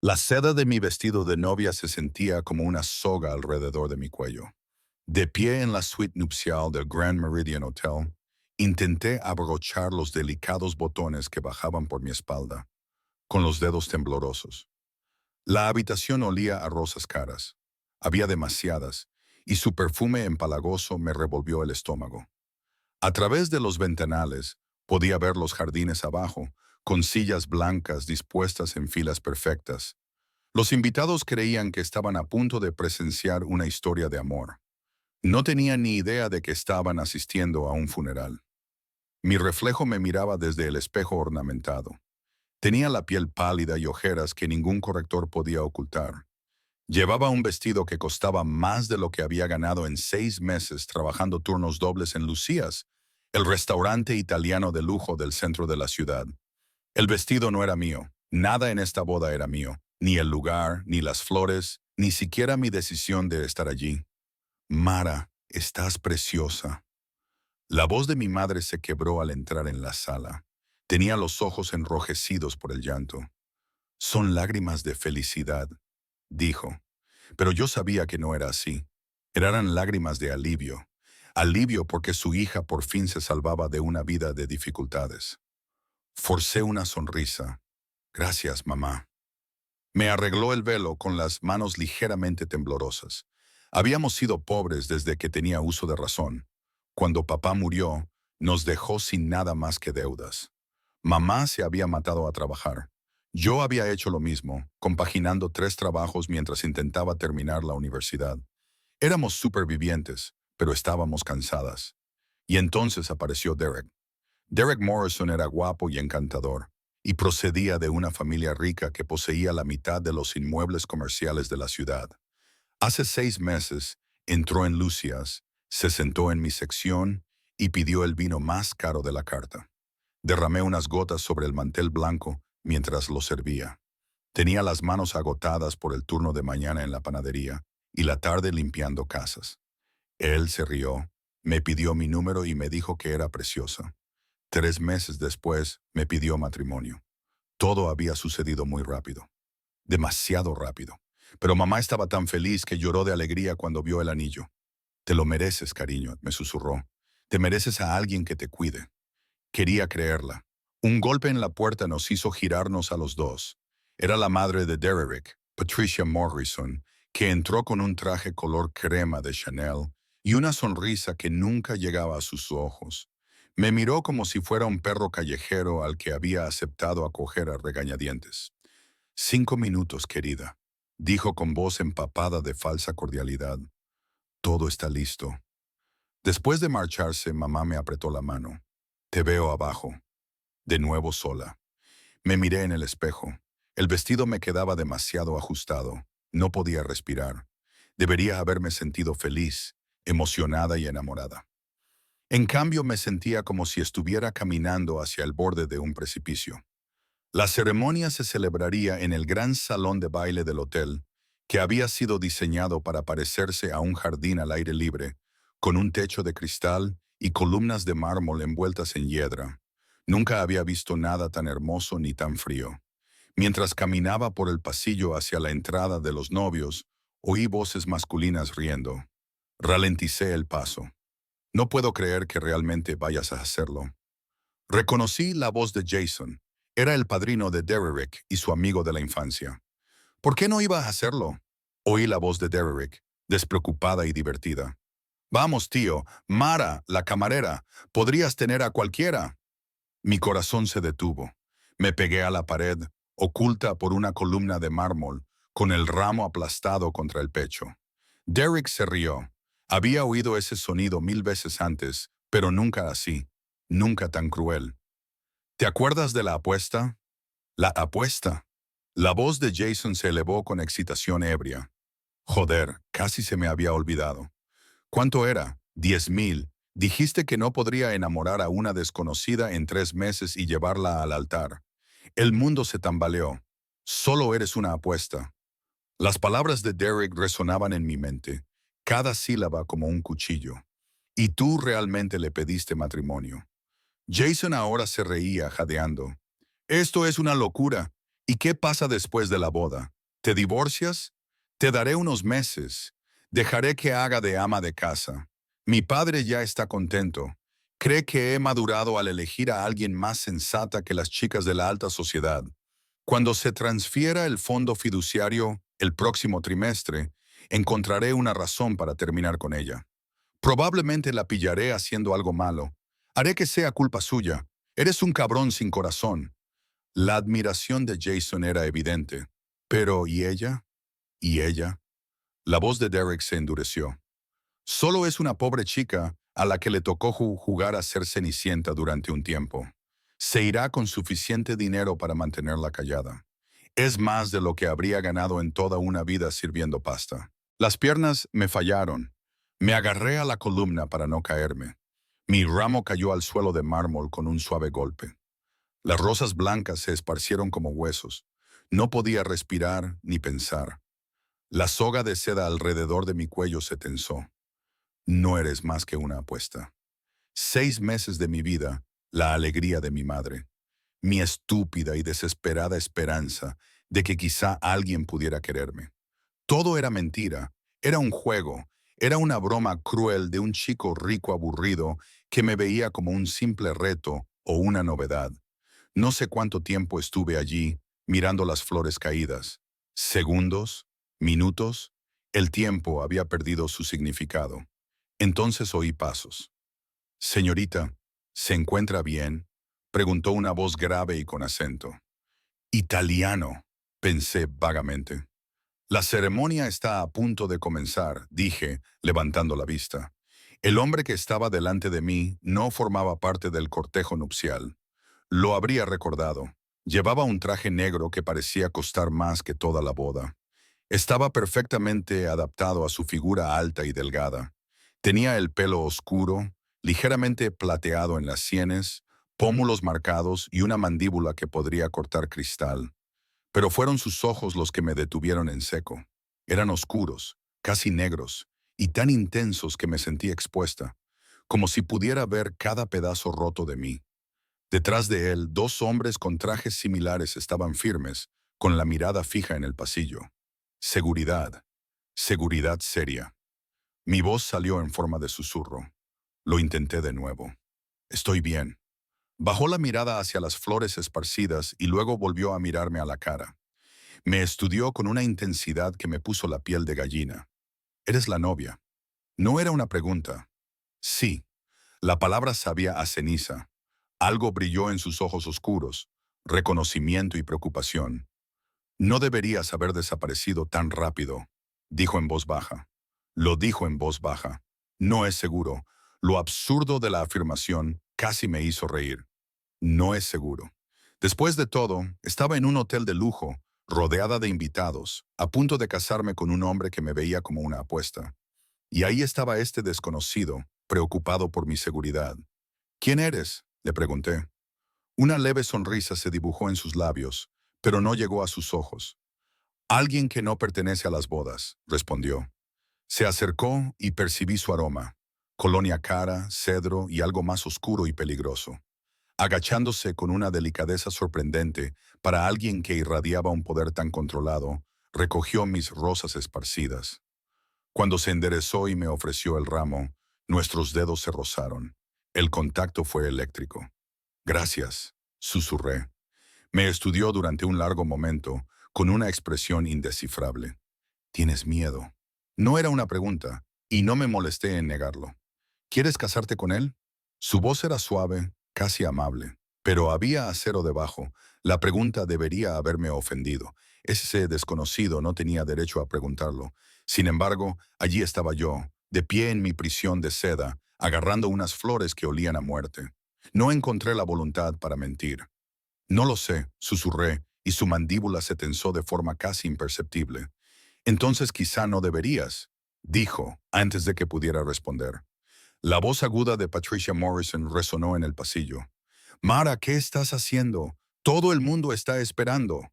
La seda de mi vestido de novia se sentía como una soga alrededor de mi cuello. De pie en la suite nupcial del Grand Meridian Hotel, intenté abrochar los delicados botones que bajaban por mi espalda, con los dedos temblorosos. La habitación olía a rosas caras. Había demasiadas, y su perfume empalagoso me revolvió el estómago. A través de los ventanales podía ver los jardines abajo, con sillas blancas dispuestas en filas perfectas. Los invitados creían que estaban a punto de presenciar una historia de amor. No tenían ni idea de que estaban asistiendo a un funeral. Mi reflejo me miraba desde el espejo ornamentado. Tenía la piel pálida y ojeras que ningún corrector podía ocultar. Llevaba un vestido que costaba más de lo que había ganado en 6 meses trabajando turnos dobles en Lucías, el restaurante italiano de lujo del centro de la ciudad. El vestido no era mío. Nada en esta boda era mío. Ni el lugar, ni las flores, ni siquiera mi decisión de estar allí. Mara, estás preciosa. La voz de mi madre se quebró al entrar en la sala. Tenía los ojos enrojecidos por el llanto. Son lágrimas de felicidad, dijo. Pero yo sabía que no era así. Eran lágrimas de alivio. Alivio porque su hija por fin se salvaba de una vida de dificultades. Forcé una sonrisa. Gracias, mamá. Me arregló el velo con las manos ligeramente temblorosas. Habíamos sido pobres desde que tenía uso de razón. Cuando papá murió, nos dejó sin nada más que deudas. Mamá se había matado a trabajar. Yo había hecho lo mismo, compaginando 3 trabajos mientras intentaba terminar la universidad. Éramos supervivientes, pero estábamos cansadas. Y entonces apareció Derek. Derek Morrison era guapo y encantador, y procedía de una familia rica que poseía la mitad de los inmuebles comerciales de la ciudad. Hace 6 meses entró en Lucias, se sentó en mi sección y pidió el vino más caro de la carta. Derramé unas gotas sobre el mantel blanco mientras lo servía. Tenía las manos agotadas por el turno de mañana en la panadería y la tarde limpiando casas. Él se rió, me pidió mi número y me dijo que era preciosa. 3 meses después me pidió matrimonio. Todo había sucedido muy rápido. Demasiado rápido. Pero mamá estaba tan feliz que lloró de alegría cuando vio el anillo. Te lo mereces, cariño, me susurró. Te mereces a alguien que te cuide. Quería creerla. Un golpe en la puerta nos hizo girarnos a los dos. Era la madre de Derek, Patricia Morrison, que entró con un traje color crema de Chanel y una sonrisa que nunca llegaba a sus ojos. Me miró como si fuera un perro callejero al que había aceptado acoger a regañadientes. 5 minutos, querida, dijo con voz empapada de falsa cordialidad. Todo está listo. Después de marcharse, mamá me apretó la mano. Te veo abajo. De nuevo sola. Me miré en el espejo. El vestido me quedaba demasiado ajustado. No podía respirar. Debería haberme sentido feliz, emocionada y enamorada. En cambio, me sentía como si estuviera caminando hacia el borde de un precipicio. La ceremonia se celebraría en el gran salón de baile del hotel, que había sido diseñado para parecerse a un jardín al aire libre, con un techo de cristal y columnas de mármol envueltas en hiedra. Nunca había visto nada tan hermoso ni tan frío. Mientras caminaba por el pasillo hacia la entrada de los novios, oí voces masculinas riendo. Ralenticé el paso. No puedo creer que realmente vayas a hacerlo. Reconocí la voz de Jason. Era el padrino de Derek y su amigo de la infancia. ¿Por qué no iba a hacerlo? Oí la voz de Derek, despreocupada y divertida. Vamos, tío, Mara, la camarera, podrías tener a cualquiera. Mi corazón se detuvo. Me pegué a la pared, oculta por una columna de mármol, con el ramo aplastado contra el pecho. Derek se rió. Había oído ese sonido 1000 veces antes, pero nunca así, nunca tan cruel. ¿Te acuerdas de la apuesta? La apuesta. La voz de Jason se elevó con excitación ebria. Joder, casi se me había olvidado. ¿Cuánto era? 10,000. Dijiste que no podría enamorar a una desconocida en 3 meses y llevarla al altar. El mundo se tambaleó. Solo eres una apuesta. Las palabras de Derek resonaban en mi mente, cada sílaba como un cuchillo. Y tú realmente le pediste matrimonio. Jason ahora se reía jadeando. Esto es una locura. ¿Y qué pasa después de la boda? ¿Te divorcias? Te daré unos meses. Dejaré que haga de ama de casa. Mi padre ya está contento. Cree que he madurado al elegir a alguien más sensata que las chicas de la alta sociedad. Cuando se transfiera el fondo fiduciario el próximo trimestre, encontraré una razón para terminar con ella. Probablemente la pillaré haciendo algo malo. Haré que sea culpa suya. Eres un cabrón sin corazón. La admiración de Jason era evidente. Pero, ¿y ella? ¿Y ella? La voz de Derek se endureció. Solo es una pobre chica a la que le tocó jugar a ser cenicienta durante un tiempo. Se irá con suficiente dinero para mantenerla callada. Es más de lo que habría ganado en toda una vida sirviendo pasta. Las piernas me fallaron. Me agarré a la columna para no caerme. Mi ramo cayó al suelo de mármol con un suave golpe. Las rosas blancas se esparcieron como huesos. No podía respirar ni pensar. La soga de seda alrededor de mi cuello se tensó. No eres más que una apuesta. 6 meses de mi vida, la alegría de mi madre. Mi estúpida y desesperada esperanza de que quizá alguien pudiera quererme. Todo era mentira, era un juego, era una broma cruel de un chico rico aburrido que me veía como un simple reto o una novedad. No sé cuánto tiempo estuve allí, mirando las flores caídas. Segundos, minutos, el tiempo había perdido su significado. Entonces oí pasos. Señorita, ¿se encuentra bien?, preguntó una voz grave y con acento. Italiano, pensé vagamente. La ceremonia está a punto de comenzar, dije, levantando la vista. El hombre que estaba delante de mí no formaba parte del cortejo nupcial. Lo habría recordado. Llevaba un traje negro que parecía costar más que toda la boda. Estaba perfectamente adaptado a su figura alta y delgada. Tenía el pelo oscuro, ligeramente plateado en las sienes, pómulos marcados y una mandíbula que podría cortar cristal. Pero fueron sus ojos los que me detuvieron en seco. Eran oscuros, casi negros, y tan intensos que me sentí expuesta, como si pudiera ver cada pedazo roto de mí. Detrás de él, 2 hombres con trajes similares estaban firmes, con la mirada fija en el pasillo. Seguridad. Seguridad seria. Mi voz salió en forma de susurro. Lo intenté de nuevo. Estoy bien. Bajó la mirada hacia las flores esparcidas y luego volvió a mirarme a la cara. Me estudió con una intensidad que me puso la piel de gallina. ¿Eres la novia? No era una pregunta. Sí. La palabra sabía a ceniza. Algo brilló en sus ojos oscuros, reconocimiento y preocupación. No deberías haber desaparecido tan rápido, dijo en voz baja. Lo dijo en voz baja. No es seguro. Lo absurdo de la afirmación casi me hizo reír. No es seguro. Después de todo, estaba en un hotel de lujo, rodeada de invitados, a punto de casarme con un hombre que me veía como una apuesta. Y ahí estaba este desconocido, preocupado por mi seguridad. ¿Quién eres?, le pregunté. Una leve sonrisa se dibujó en sus labios, pero no llegó a sus ojos. Alguien que no pertenece a las bodas, respondió. Se acercó y percibí su aroma. Colonia cara, cedro y algo más oscuro y peligroso. Agachándose con una delicadeza sorprendente para alguien que irradiaba un poder tan controlado, recogió mis rosas esparcidas. Cuando se enderezó y me ofreció el ramo, nuestros dedos se rozaron. El contacto fue eléctrico. Gracias, susurré. Me estudió durante un largo momento, con una expresión indescifrable. ¿Tienes miedo? No era una pregunta, y no me molesté en negarlo. ¿Quieres casarte con él? Su voz era suave, casi amable, pero había acero debajo. La pregunta debería haberme ofendido. Ese desconocido no tenía derecho a preguntarlo. Sin embargo, allí estaba yo, de pie en mi prisión de seda, agarrando unas flores que olían a muerte. No encontré la voluntad para mentir. No lo sé, susurré, y su mandíbula se tensó de forma casi imperceptible. Entonces quizá no deberías, dijo, antes de que pudiera responder. La voz aguda de Patricia Morrison resonó en el pasillo. Mara, ¿qué estás haciendo? Todo el mundo está esperando.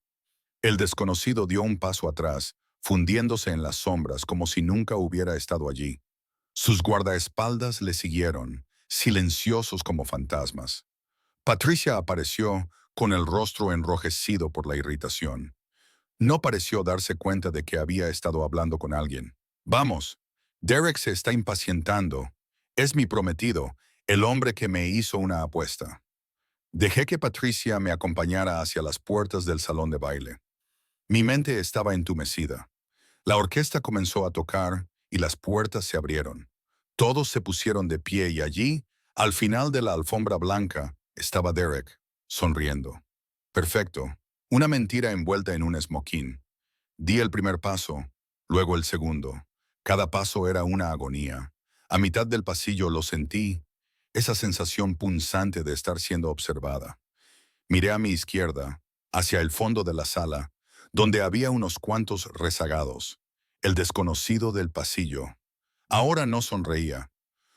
El desconocido dio un paso atrás, fundiéndose en las sombras como si nunca hubiera estado allí. Sus guardaespaldas le siguieron, silenciosos como fantasmas. Patricia apareció con el rostro enrojecido por la irritación. No pareció darse cuenta de que había estado hablando con alguien. Vamos, Derek se está impacientando. Es mi prometido, el hombre que me hizo una apuesta. Dejé que Patricia me acompañara hacia las puertas del salón de baile. Mi mente estaba entumecida. La orquesta comenzó a tocar y las puertas se abrieron. Todos se pusieron de pie y allí, al final de la alfombra blanca, estaba Derek, sonriendo. Perfecto. Una mentira envuelta en un esmoquín. Di el primer paso, luego el segundo. Cada paso era una agonía. A mitad del pasillo lo sentí, esa sensación punzante de estar siendo observada. Miré a mi izquierda, hacia el fondo de la sala, donde había unos cuantos rezagados. El desconocido del pasillo. Ahora no sonreía.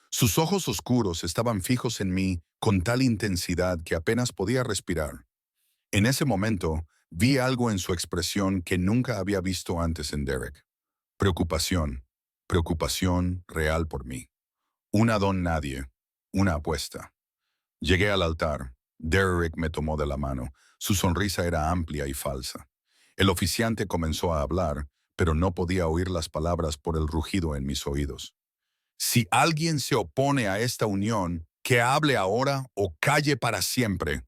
Sus ojos oscuros estaban fijos en mí con tal intensidad que apenas podía respirar. En ese momento, vi algo en su expresión que nunca había visto antes en Derek. Preocupación. Preocupación real por mí. Una don nadie. Una apuesta. Llegué al altar. Derek me tomó de la mano. Su sonrisa era amplia y falsa. El oficiante comenzó a hablar, pero no podía oír las palabras por el rugido en mis oídos. Si alguien se opone a esta unión, que hable ahora o calle para siempre.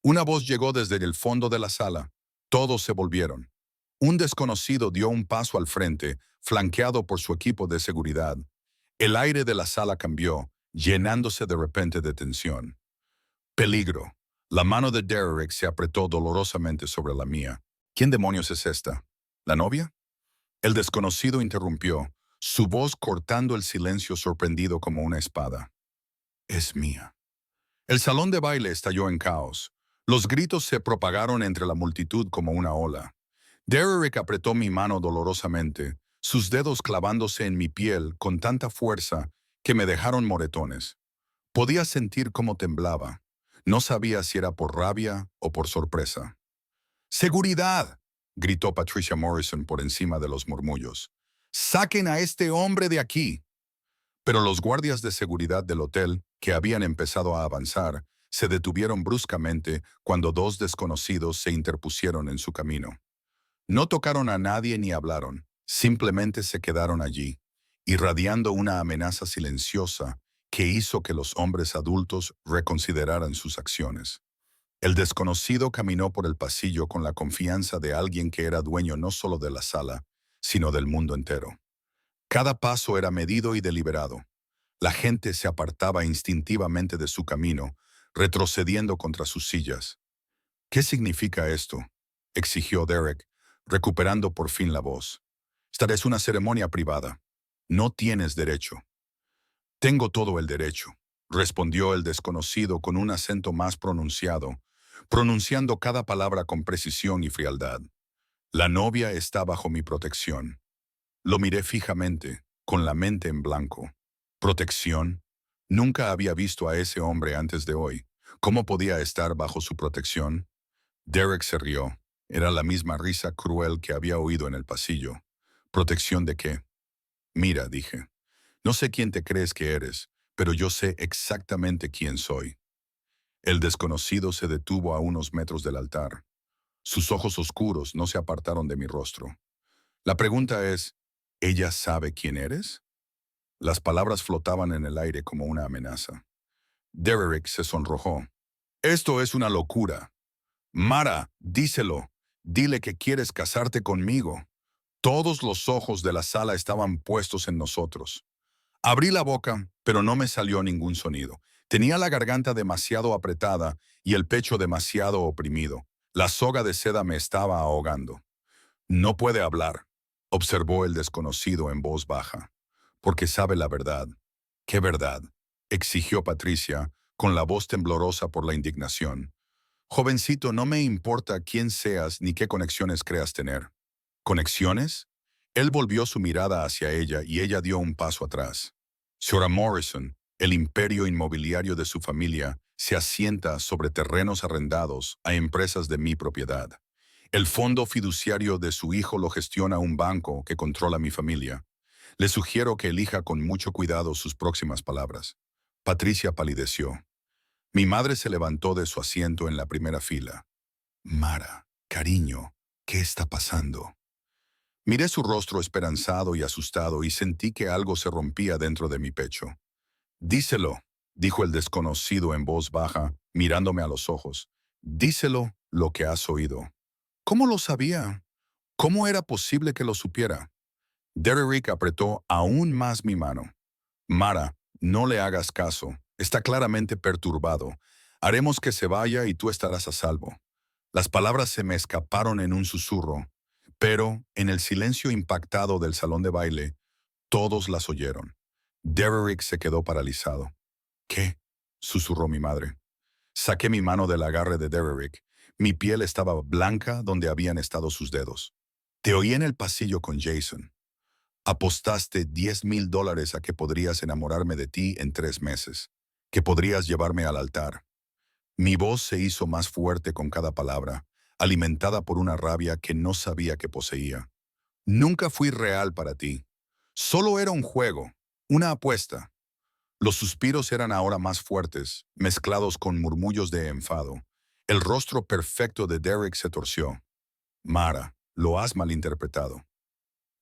Una voz llegó desde el fondo de la sala. Todos se volvieron. Un desconocido dio un paso al frente, flanqueado por su equipo de seguridad. El aire de la sala cambió, llenándose de repente de tensión. Peligro. La mano de Derek se apretó dolorosamente sobre la mía. ¿Quién demonios es esta? ¿La novia? El desconocido interrumpió, su voz cortando el silencio sorprendido como una espada. Es mía. El salón de baile estalló en caos. Los gritos se propagaron entre la multitud como una ola. Derek apretó mi mano dolorosamente, sus dedos clavándose en mi piel con tanta fuerza que me dejaron moretones. Podía sentir cómo temblaba. No sabía si era por rabia o por sorpresa. ¡Seguridad!, gritó Patricia Morrison por encima de los murmullos. ¡Saquen a este hombre de aquí! Pero los guardias de seguridad del hotel, que habían empezado a avanzar, se detuvieron bruscamente cuando dos desconocidos se interpusieron en su camino. No tocaron a nadie ni hablaron, simplemente se quedaron allí, irradiando una amenaza silenciosa que hizo que los hombres adultos reconsideraran sus acciones. El desconocido caminó por el pasillo con la confianza de alguien que era dueño no solo de la sala, sino del mundo entero. Cada paso era medido y deliberado. La gente se apartaba instintivamente de su camino, retrocediendo contra sus sillas. ¿Qué significa esto?, exigió Derek, recuperando por fin la voz. Esta es una ceremonia privada. No tienes derecho. Tengo todo el derecho, respondió el desconocido con un acento más pronunciado, pronunciando cada palabra con precisión y frialdad. La novia está bajo mi protección. Lo miré fijamente, con la mente en blanco. ¿Protección? Nunca había visto a ese hombre antes de hoy. ¿Cómo podía estar bajo su protección? Derek se rió. Era la misma risa cruel que había oído en el pasillo. ¿Protección de qué? Mira, dije. No sé quién te crees que eres, pero yo sé exactamente quién soy. El desconocido se detuvo a unos metros del altar. Sus ojos oscuros no se apartaron de mi rostro. La pregunta es, ¿ella sabe quién eres? Las palabras flotaban en el aire como una amenaza. Derek se sonrojó. Esto es una locura. Mara, díselo. Dile que quieres casarte conmigo. Todos los ojos de la sala estaban puestos en nosotros. Abrí la boca, pero no me salió ningún sonido. Tenía la garganta demasiado apretada y el pecho demasiado oprimido. La soga de seda me estaba ahogando. No puede hablar, observó el desconocido en voz baja, porque sabe la verdad. ¿Qué verdad?, exigió Patricia, con la voz temblorosa por la indignación. Jovencito, no me importa quién seas ni qué conexiones creas tener. ¿Conexiones? Él volvió su mirada hacia ella y ella dio un paso atrás. Señora Morrison, el imperio inmobiliario de su familia se asienta sobre terrenos arrendados a empresas de mi propiedad. El fondo fiduciario de su hijo lo gestiona un banco que controla mi familia. Le sugiero que elija con mucho cuidado sus próximas palabras. Patricia palideció. Mi madre se levantó de su asiento en la primera fila. Mara, cariño, ¿Qué está pasando? Miré su rostro esperanzado y asustado y sentí que algo se rompía dentro de mi pecho. Díselo, dijo el desconocido en voz baja, mirándome a los ojos. Díselo lo que has oído. ¿Cómo lo sabía? ¿Cómo era posible que lo supiera? Derrick apretó aún más mi mano. Mara, no le hagas caso. Está claramente perturbado. Haremos que se vaya y tú estarás a salvo. Las palabras se me escaparon en un susurro, pero en el silencio impactado del salón de baile, todos las oyeron. Derrick se quedó paralizado. ¿Qué? Susurró mi madre. Saqué mi mano del agarre de Derrick. Mi piel estaba blanca donde habían estado sus dedos. Te oí en el pasillo con Jason. Apostaste $10,000 a que podrías enamorarme de ti en 3 meses, que podrías llevarme al altar. Mi voz se hizo más fuerte con cada palabra, alimentada por una rabia que no sabía que poseía. Nunca fui real para ti. Solo era un juego, una apuesta. Los suspiros eran ahora más fuertes, mezclados con murmullos de enfado. El rostro perfecto de Derrick se torció. Mara, lo has malinterpretado.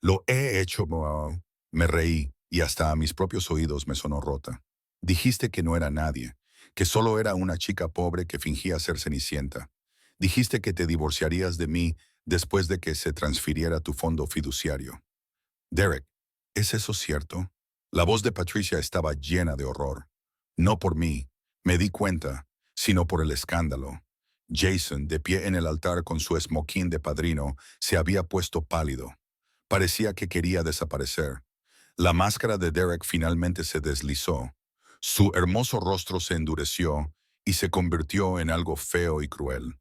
Lo he hecho, Moao. Me reí, y hasta a mis propios oídos me sonó rota. Dijiste que no era nadie, que solo era una chica pobre que fingía ser Cenicienta. Dijiste que te divorciarías de mí después de que se transfiriera tu fondo fiduciario. Derek, ¿es eso cierto? La voz de Patricia estaba llena de horror. No por mí, me di cuenta, sino por el escándalo. Jason, de pie en el altar con su esmoquín de padrino, se había puesto pálido. Parecía que quería desaparecer. La máscara de Derek finalmente se deslizó. Su hermoso rostro se endureció y se convirtió en algo feo y cruel.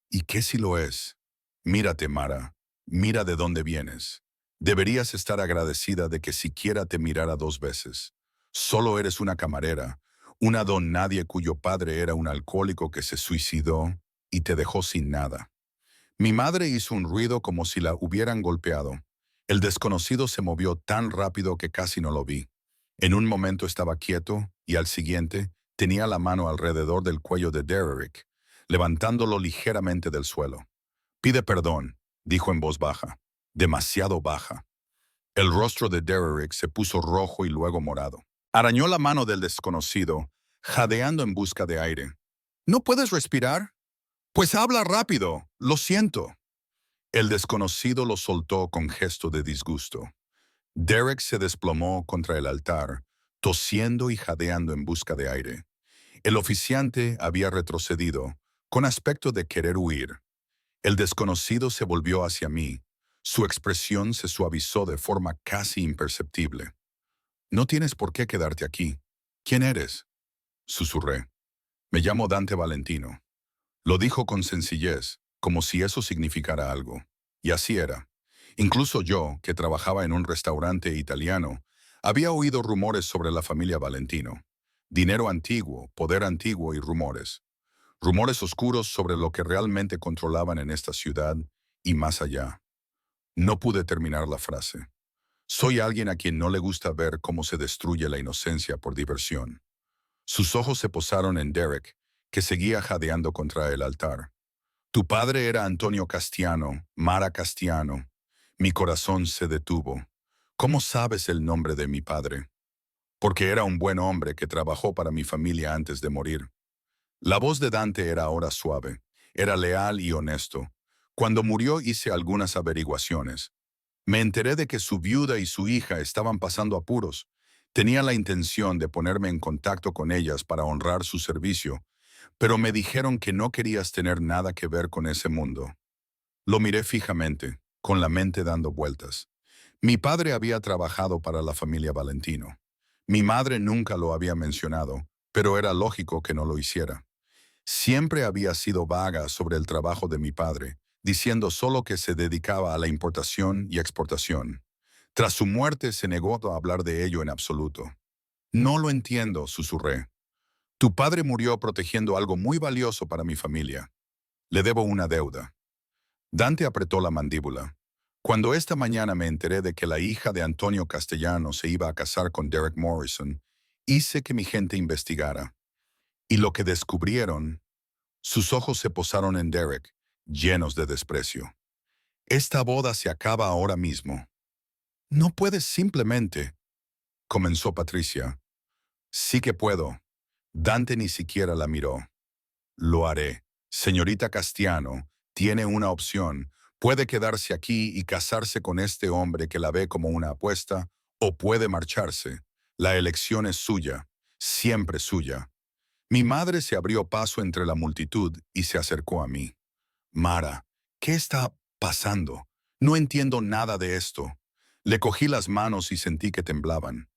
¿Y qué si lo es? Mírate, Mara. Mira de dónde vienes. Deberías estar agradecida de que siquiera te mirara 2 veces. Solo eres una camarera, una don nadie cuyo padre era un alcohólico que se suicidó y te dejó sin nada. Mi madre hizo un ruido como si la hubieran golpeado. El desconocido se movió tan rápido que casi no lo vi. En un momento estaba quieto y al siguiente tenía la mano alrededor del cuello de Derrick, levantándolo ligeramente del suelo. Pide perdón, dijo en voz baja, demasiado baja. El rostro de Derrick se puso rojo y luego morado. Arañó la mano del desconocido, jadeando en busca de aire. ¿No puedes respirar? Pues habla rápido, lo siento. El desconocido lo soltó con gesto de disgusto. Derek se desplomó contra el altar, tosiendo y jadeando en busca de aire. El oficiante había retrocedido, con aspecto de querer huir. El desconocido se volvió hacia mí. Su expresión se suavizó de forma casi imperceptible. No tienes por qué quedarte aquí. ¿Quién eres? Susurré. Me llamo Dante Valentino. Lo dijo con sencillez, como si eso significara algo. Y así era. Incluso yo, que trabajaba en un restaurante italiano, había oído rumores sobre la familia Valentino. Dinero antiguo, poder antiguo y rumores. Rumores oscuros sobre lo que realmente controlaban en esta ciudad y más allá. No pude terminar la frase. Soy alguien a quien no le gusta ver cómo se destruye la inocencia por diversión. Sus ojos se posaron en Derek, que seguía jadeando contra el altar. Tu padre era Antonio Castiano, Mara Castiano. Mi corazón se detuvo. ¿Cómo sabes el nombre de mi padre? Porque era un buen hombre que trabajó para mi familia antes de morir. La voz de Dante era ahora suave. Era leal y honesto. Cuando murió hice algunas averiguaciones. Me enteré de que su viuda y su hija estaban pasando apuros. Tenía la intención de ponerme en contacto con ellas para honrar su servicio, pero me dijeron que no querías tener nada que ver con ese mundo. Lo miré fijamente, con la mente dando vueltas. Mi padre había trabajado para la familia Valentino. Mi madre nunca lo había mencionado, pero era lógico que no lo hiciera. Siempre había sido vaga sobre el trabajo de mi padre, diciendo solo que se dedicaba a la importación y exportación. Tras su muerte se negó a hablar de ello en absoluto. No lo entiendo, susurré. Tu padre murió protegiendo algo muy valioso para mi familia. Le debo una deuda. Dante apretó la mandíbula. Cuando esta mañana me enteré de que la hija de Antonio Castellano se iba a casar con Derek Morrison, hice que mi gente investigara. Y lo que descubrieron, sus ojos se posaron en Derek, llenos de desprecio. Esta boda se acaba ahora mismo. No puedes simplemente, comenzó Patricia. Sí que puedo. Dante ni siquiera la miró. Lo haré. Señorita Castiano, tiene una opción. Puede quedarse aquí y casarse con este hombre que la ve como una apuesta, o puede marcharse. La elección es suya, siempre suya. Mi madre se abrió paso entre la multitud y se acercó a mí. Mara, ¿qué está pasando? No entiendo nada de esto. Le cogí las manos y sentí que temblaban.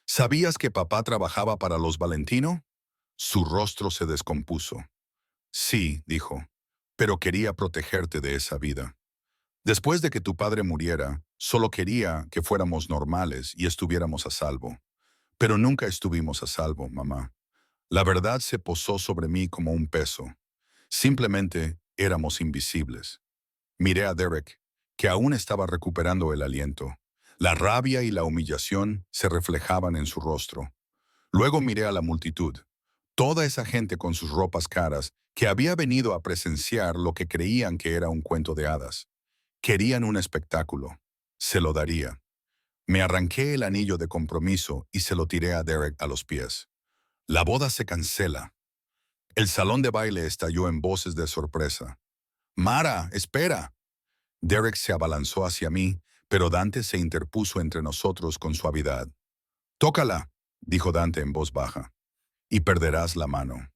¿Sabías que papá trabajaba para los Valentino? Su rostro se descompuso. Sí, dijo, pero quería protegerte de esa vida. Después de que tu padre muriera, solo quería que fuéramos normales y estuviéramos a salvo. Pero nunca estuvimos a salvo, mamá. La verdad se posó sobre mí como un peso. Simplemente éramos invisibles. Miré a Derek, que aún estaba recuperando el aliento. La rabia y la humillación se reflejaban en su rostro. Luego miré a la multitud, toda esa gente con sus ropas caras, que había venido a presenciar lo que creían que era un cuento de hadas. Querían un espectáculo. Se lo daría. Me arranqué el anillo de compromiso y se lo tiré a Derek a los pies. La boda se cancela. El salón de baile estalló en voces de sorpresa. Mara, espera. Derek se abalanzó hacia mí, pero Dante se interpuso entre nosotros con suavidad. Tócala, dijo Dante en voz baja, y perderás la mano.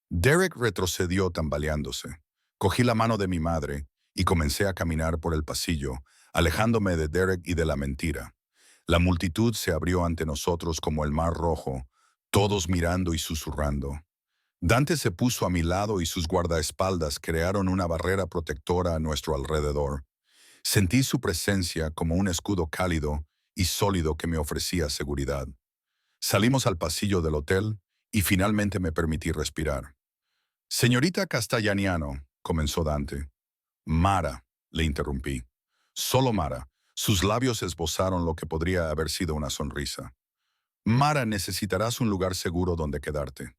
Derek retrocedió tambaleándose. Cogí la mano de mi madre y comencé a caminar por el pasillo, alejándome de Derek y de la mentira. La multitud se abrió ante nosotros como el mar rojo, todos mirando y susurrando. Dante se puso a mi lado y sus guardaespaldas crearon una barrera protectora a nuestro alrededor. Sentí su presencia como un escudo cálido y sólido que me ofrecía seguridad. Salimos al pasillo del hotel y finalmente me permití respirar. Señorita Castellaniano, comenzó Dante. Mara, le interrumpí. Solo Mara. Sus labios esbozaron lo que podría haber sido una sonrisa. Mara, necesitarás un lugar seguro donde quedarte.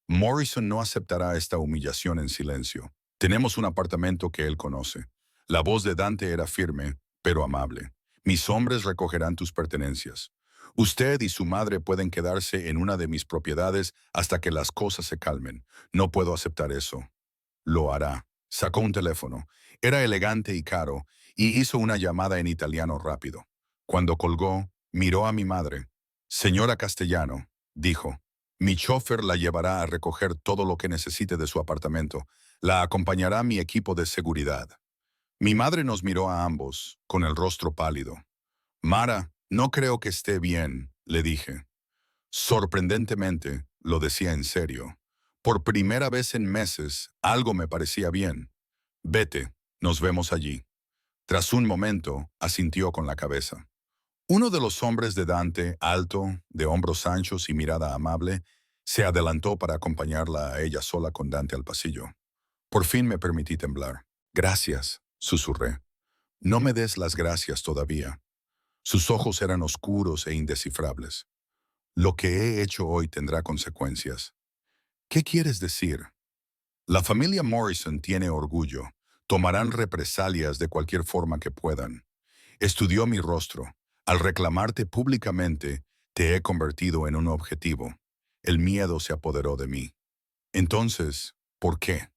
Morrison no aceptará esta humillación en silencio. Tenemos un apartamento que él conoce. La voz de Dante era firme, pero amable. Mis hombres recogerán tus pertenencias. Usted y su madre pueden quedarse en una de mis propiedades hasta que las cosas se calmen. No puedo aceptar eso. Lo hará. Sacó un teléfono. Era elegante y caro, y hizo una llamada en italiano rápido. Cuando colgó, miró a mi madre. Señora Castellano, dijo. Mi chofer la llevará a recoger todo lo que necesite de su apartamento. La acompañará mi equipo de seguridad. Mi madre nos miró a ambos, con el rostro pálido. Mara, no creo que esté bien, le dije. Sorprendentemente, lo decía en serio. Por primera vez en meses, algo me parecía bien. Vete, nos vemos allí. Tras un momento, asintió con la cabeza. Uno de los hombres de Dante, alto, de hombros anchos y mirada amable, se adelantó para acompañarla a ella sola con Dante al pasillo. Por fin me permití temblar. Gracias, susurré. No me des las gracias todavía. Sus ojos eran oscuros e indescifrables. Lo que he hecho hoy tendrá consecuencias. ¿Qué quieres decir? La familia Morrison tiene orgullo. Tomarán represalias de cualquier forma que puedan. Estudió mi rostro. Al reclamarte públicamente, te he convertido en un objetivo. El miedo se apoderó de mí. Entonces, ¿por qué?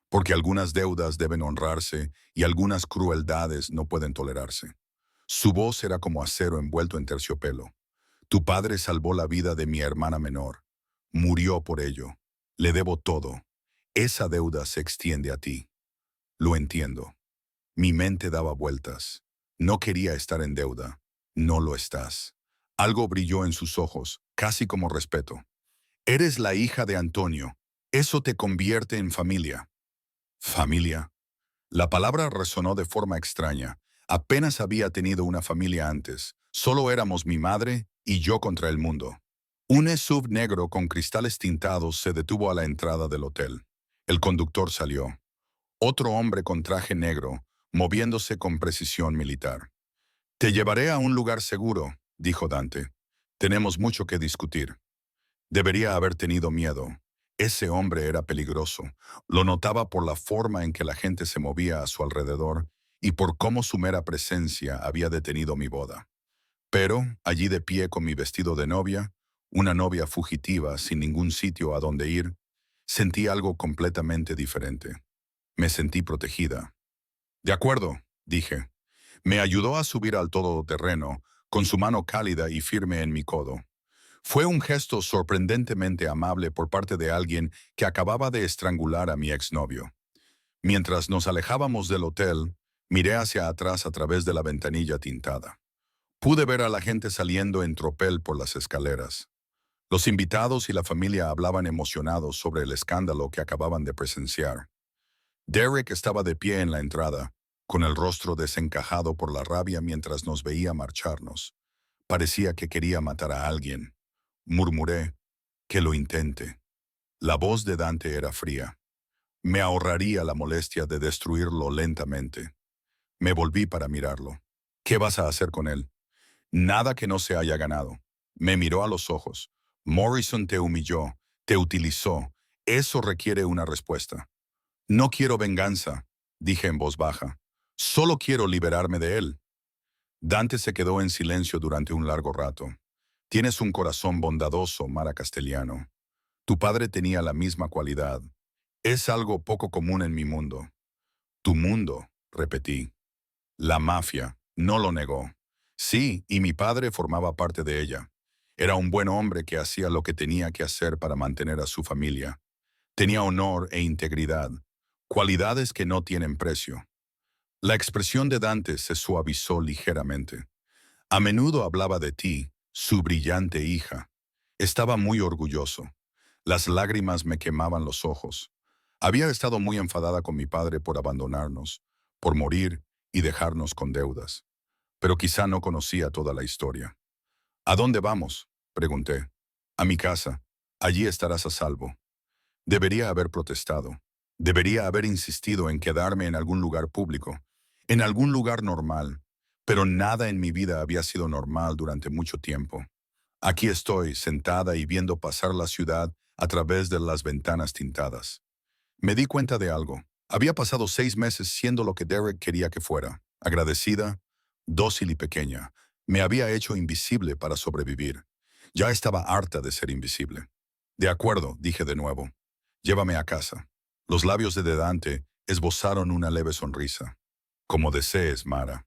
Porque algunas deudas deben honrarse y algunas crueldades no pueden tolerarse. Su voz era como acero envuelto en terciopelo. Tu padre salvó la vida de mi hermana menor. Murió por ello. Le debo todo. Esa deuda se extiende a ti. Lo entiendo. Mi mente daba vueltas. No quería estar en deuda. No lo estás. Algo brilló en sus ojos, casi como respeto. Eres la hija de Antonio. Eso te convierte en familia. ¿Familia? La palabra resonó de forma extraña. Apenas había tenido una familia antes. Solo éramos mi madre y yo contra el mundo. Un SUV negro con cristales tintados se detuvo a la entrada del hotel. El conductor salió. Otro hombre con traje negro, moviéndose con precisión militar. Te llevaré a un lugar seguro, dijo Dante. Tenemos mucho que discutir. Debería haber tenido miedo. Ese hombre era peligroso. Lo notaba por la forma en que la gente se movía a su alrededor y por cómo su mera presencia había detenido mi boda. Pero, allí de pie con mi vestido de novia, una novia fugitiva sin ningún sitio a donde ir, sentí algo completamente diferente. Me sentí protegida. De acuerdo, dije. Me ayudó a subir al todoterreno, con su mano cálida y firme en mi codo. Fue un gesto sorprendentemente amable por parte de alguien que acababa de estrangular a mi exnovio. Mientras nos alejábamos del hotel, miré hacia atrás a través de la ventanilla tintada. Pude ver a la gente saliendo en tropel por las escaleras. Los invitados y la familia hablaban emocionados sobre el escándalo que acababan de presenciar. Derek estaba de pie en la entrada, con el rostro desencajado por la rabia mientras nos veía marcharnos. Parecía que quería matar a alguien. Murmuré, que lo intente. La voz de Dante era fría. Me ahorraría la molestia de destruirlo lentamente. Me volví para mirarlo. ¿Qué vas a hacer con él? Nada que no se haya ganado. Me miró a los ojos. Morrison te humilló, te utilizó. Eso requiere una respuesta. No quiero venganza, dije en voz baja. Solo quiero liberarme de él. Dante se quedó en silencio durante un largo rato. Tienes un corazón bondadoso, Mara Castellano. Tu padre tenía la misma cualidad. Es algo poco común en mi mundo. Tu mundo, repetí. La mafia, no lo negó. Sí, y mi padre formaba parte de ella. Era un buen hombre que hacía lo que tenía que hacer para mantener a su familia. Tenía honor e integridad, cualidades que no tienen precio. La expresión de Dante se suavizó ligeramente. A menudo hablaba de ti, su brillante hija. Estaba muy orgulloso. Las lágrimas me quemaban los ojos. Había estado muy enfadada con mi padre por abandonarnos, por morir y dejarnos con deudas. Pero quizá no conocía toda la historia. ¿A dónde vamos?, pregunté. A mi casa. Allí estarás a salvo. Debería haber protestado. Debería haber insistido en quedarme en algún lugar público, en algún lugar normal. Pero nada en mi vida había sido normal durante mucho tiempo. Aquí estoy, sentada y viendo pasar la ciudad a través de las ventanas tintadas. Me di cuenta de algo. Había pasado 6 meses siendo lo que Derek quería que fuera. Agradecida, dócil y pequeña. Me había hecho invisible para sobrevivir. Ya estaba harta de ser invisible. De acuerdo, dije de nuevo. Llévame a casa. Los labios de Dante esbozaron una leve sonrisa. Como desees, Mara.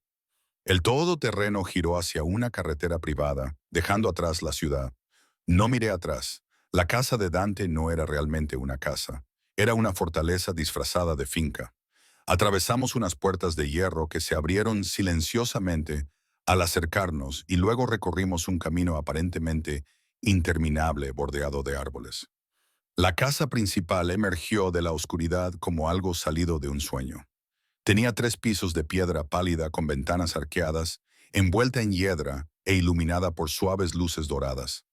El todoterreno giró hacia una carretera privada, dejando atrás la ciudad. No miré atrás. La casa de Dante no era realmente una casa. Era una fortaleza disfrazada de finca. Atravesamos unas puertas de hierro que se abrieron silenciosamente al acercarnos y luego recorrimos un camino aparentemente interminable bordeado de árboles. La casa principal emergió de la oscuridad como algo salido de un sueño. Tenía 3 pisos de piedra pálida con ventanas arqueadas, envuelta en hiedra e iluminada por suaves luces doradas.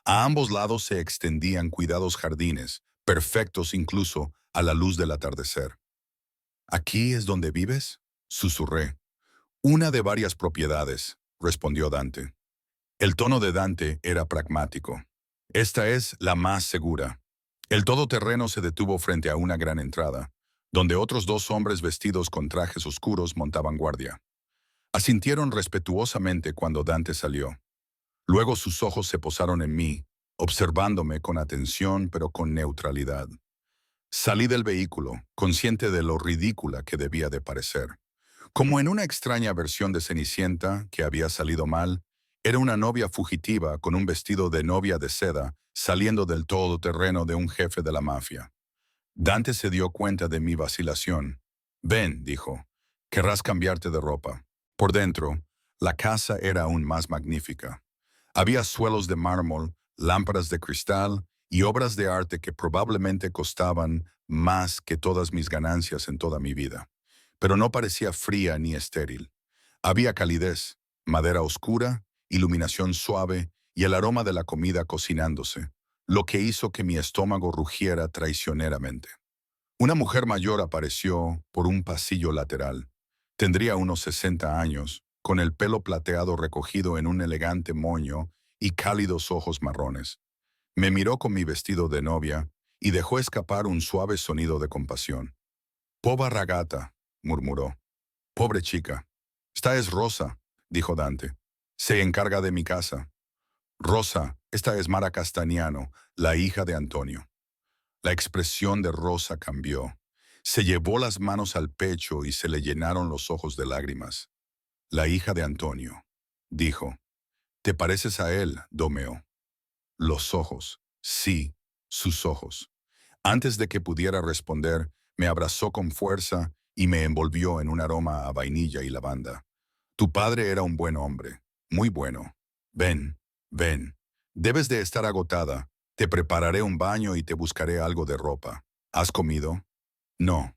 A ambos lados se extendían cuidados jardines, perfectos incluso a la luz del atardecer. ¿Aquí es donde vives?, susurré. Una de varias propiedades, respondió Dante. El tono de Dante era pragmático. Esta es la más segura. El todoterreno se detuvo frente a una gran entrada, donde otros 2 hombres vestidos con trajes oscuros montaban guardia. Asintieron respetuosamente cuando Dante salió. Luego sus ojos se posaron en mí, observándome con atención pero con neutralidad. Salí del vehículo, consciente de lo ridícula que debía de parecer. Como en una extraña versión de Cenicienta que había salido mal, era una novia fugitiva con un vestido de novia de seda saliendo del todoterreno de un jefe de la mafia. Dante se dio cuenta de mi vacilación. Ven, dijo, querrás cambiarte de ropa. Por dentro, la casa era aún más magnífica. Había suelos de mármol, lámparas de cristal y obras de arte que probablemente costaban más que todas mis ganancias en toda mi vida. Pero no parecía fría ni estéril. Había calidez, madera oscura, iluminación suave y el aroma de la comida cocinándose, lo que hizo que mi estómago rugiera traicioneramente. Una mujer mayor apareció por un pasillo lateral. Tendría unos 60 años, con el pelo plateado recogido en un elegante moño y cálidos ojos marrones. Me miró con mi vestido de novia y dejó escapar un suave sonido de compasión. «Pova ragata», murmuró. Pobre chica. Esta es Rosa, dijo Dante. Se encarga de mi casa. Rosa, esta es Mara Castagnano, la hija de Antonio. La expresión de Rosa cambió. Se llevó las manos al pecho y se le llenaron los ojos de lágrimas. La hija de Antonio, dijo. ¿Te pareces a él, Domeo? Los ojos. Sí, sus ojos. Antes de que pudiera responder, me abrazó con fuerza y me envolvió en un aroma a vainilla y lavanda. Tu padre era un buen hombre, muy bueno. Ven, ven. Debes de estar agotada. Te prepararé un baño y te buscaré algo de ropa. ¿Has comido? No.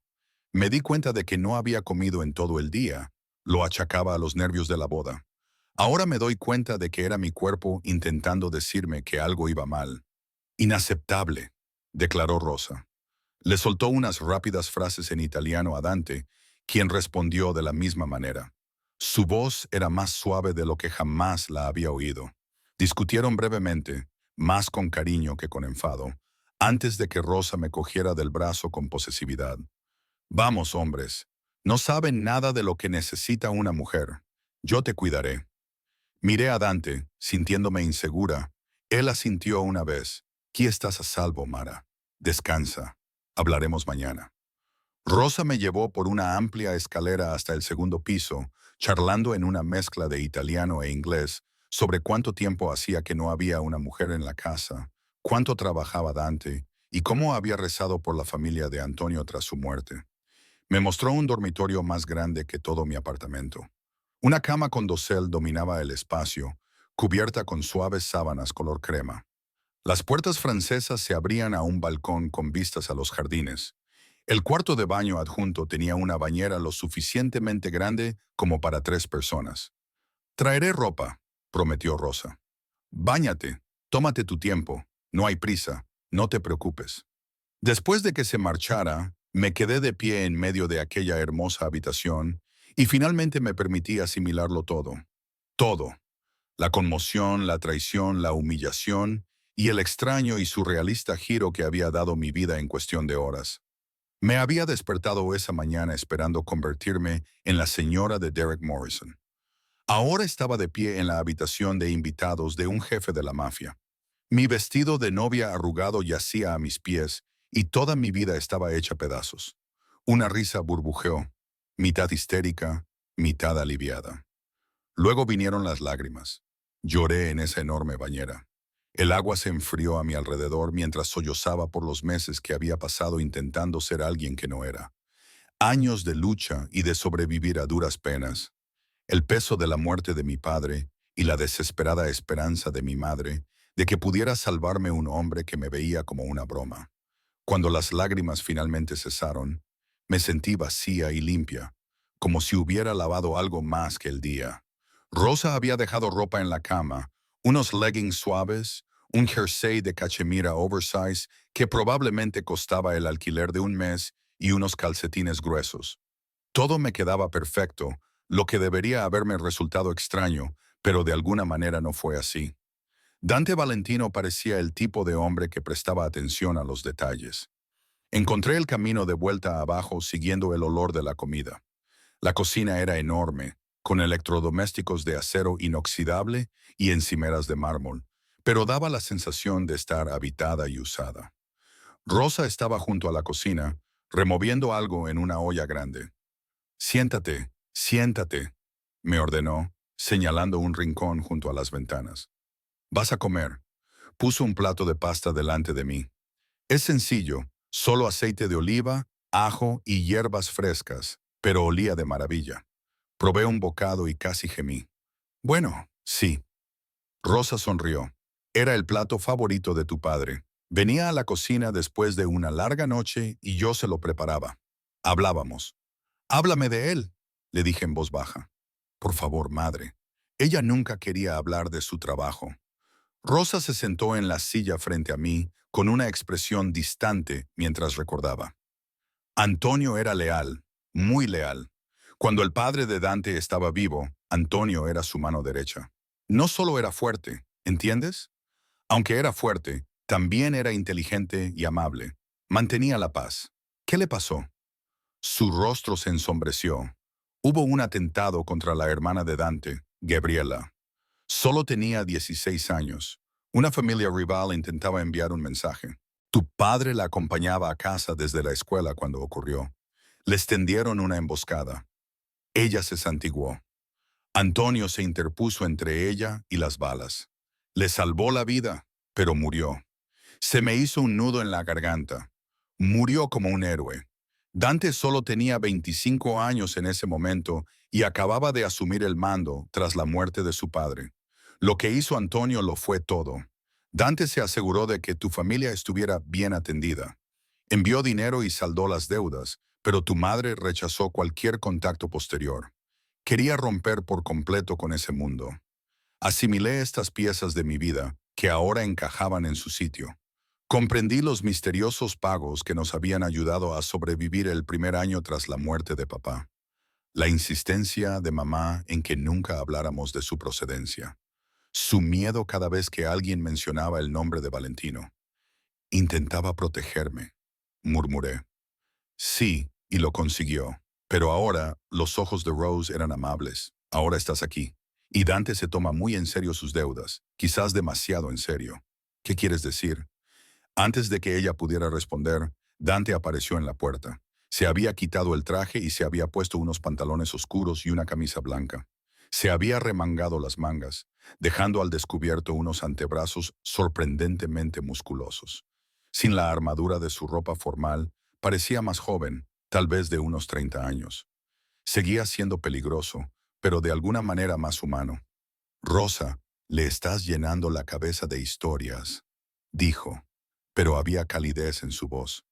Me di cuenta de que no había comido en todo el día. Lo achacaba a los nervios de la boda. Ahora me doy cuenta de que era mi cuerpo intentando decirme que algo iba mal. Inaceptable, declaró Rosa. Le soltó unas rápidas frases en italiano a Dante, quien respondió de la misma manera. Su voz era más suave de lo que jamás la había oído. Discutieron brevemente, más con cariño que con enfado, antes de que Rosa me cogiera del brazo con posesividad. Vamos, hombres. No saben nada de lo que necesita una mujer. Yo te cuidaré. Miré a Dante, sintiéndome insegura. Él asintió una vez. Aquí estás a salvo, Mara. Descansa. Hablaremos mañana. Rosa me llevó por una amplia escalera hasta el segundo piso, charlando en una mezcla de italiano e inglés sobre cuánto tiempo hacía que no había una mujer en la casa, cuánto trabajaba Dante y cómo había rezado por la familia de Antonio tras su muerte. Me mostró un dormitorio más grande que todo mi apartamento. Una cama con dosel dominaba el espacio, cubierta con suaves sábanas color crema. Las puertas francesas se abrían a un balcón con vistas a los jardines. El cuarto de baño adjunto tenía una bañera lo suficientemente grande como para 3 personas. Traeré ropa, prometió Rosa. Báñate, tómate tu tiempo, no hay prisa, no te preocupes. Después de que se marchara, me quedé de pie en medio de aquella hermosa habitación y finalmente me permití asimilarlo todo. Todo. La conmoción, la traición, la humillación y el extraño y surrealista giro que había dado mi vida en cuestión de horas. Me había despertado esa mañana esperando convertirme en la señora de Derek Morrison. Ahora estaba de pie en la habitación de invitados de un jefe de la mafia. Mi vestido de novia arrugado yacía a mis pies y toda mi vida estaba hecha pedazos. Una risa burbujeó, mitad histérica, mitad aliviada. Luego vinieron las lágrimas. Lloré en esa enorme bañera. El agua se enfrió a mi alrededor mientras sollozaba por los meses que había pasado intentando ser alguien que no era. Años de lucha y de sobrevivir a duras penas. El peso de la muerte de mi padre y la desesperada esperanza de mi madre de que pudiera salvarme un hombre que me veía como una broma. Cuando las lágrimas finalmente cesaron, me sentí vacía y limpia, como si hubiera lavado algo más que el día. Rosa había dejado ropa en la cama, unos leggings suaves, un jersey de cachemira oversize que probablemente costaba el alquiler de un mes y unos calcetines gruesos. Todo me quedaba perfecto, lo que debería haberme resultado extraño, pero de alguna manera no fue así. Dante Valentino parecía el tipo de hombre que prestaba atención a los detalles. Encontré el camino de vuelta abajo siguiendo el olor de la comida. La cocina era enorme, con electrodomésticos de acero inoxidable y encimeras de mármol, pero daba la sensación de estar habitada y usada. Rosa estaba junto a la cocina, removiendo algo en una olla grande. Siéntate, siéntate, me ordenó, señalando un rincón junto a las ventanas. Vas a comer. Puso un plato de pasta delante de mí. Es sencillo, solo aceite de oliva, ajo y hierbas frescas, pero olía de maravilla. Probé un bocado y casi gemí. Bueno, sí. Rosa sonrió. Era el plato favorito de tu padre. Venía a la cocina después de una larga noche y yo se lo preparaba. Hablábamos. Háblame de él, le dije en voz baja. Por favor, madre. Ella nunca quería hablar de su trabajo. Rosa se sentó en la silla frente a mí con una expresión distante mientras recordaba. Antonio era leal, muy leal. Cuando el padre de Dante estaba vivo, Antonio era su mano derecha. No solo era fuerte, ¿entiendes? Aunque era fuerte, también era inteligente y amable. Mantenía la paz. ¿Qué le pasó? Su rostro se ensombreció. Hubo un atentado contra la hermana de Dante, Gabriela. Solo tenía 16 años. Una familia rival intentaba enviar un mensaje. Tu padre la acompañaba a casa desde la escuela cuando ocurrió. Les tendieron una emboscada. Ella se santiguó. Antonio se interpuso entre ella y las balas. Le salvó la vida, pero murió. Se me hizo un nudo en la garganta. Murió como un héroe. Dante solo tenía 25 años en ese momento y acababa de asumir el mando tras la muerte de su padre. Lo que hizo Antonio lo fue todo. Dante se aseguró de que tu familia estuviera bien atendida. Envió dinero y saldó las deudas, pero tu madre rechazó cualquier contacto posterior. Quería romper por completo con ese mundo. Asimilé estas piezas de mi vida que ahora encajaban en su sitio. Comprendí los misteriosos pagos que nos habían ayudado a sobrevivir el primer año tras la muerte de papá. La insistencia de mamá en que nunca habláramos de su procedencia. Su miedo cada vez que alguien mencionaba el nombre de Valentino. Intentaba protegerme, murmuré. Sí, y lo consiguió. Pero ahora los ojos de Rose eran amables. Ahora estás aquí. Y Dante se toma muy en serio sus deudas, quizás demasiado en serio. ¿Qué quieres decir? Antes de que ella pudiera responder, Dante apareció en la puerta. Se había quitado el traje y se había puesto unos pantalones oscuros y una camisa blanca. Se había remangado las mangas, dejando al descubierto unos antebrazos sorprendentemente musculosos. Sin la armadura de su ropa formal, parecía más joven, tal vez de unos 30 años. Seguía siendo peligroso, pero de alguna manera más humano. Rosa, le estás llenando la cabeza de historias, dijo, pero había calidez en su voz.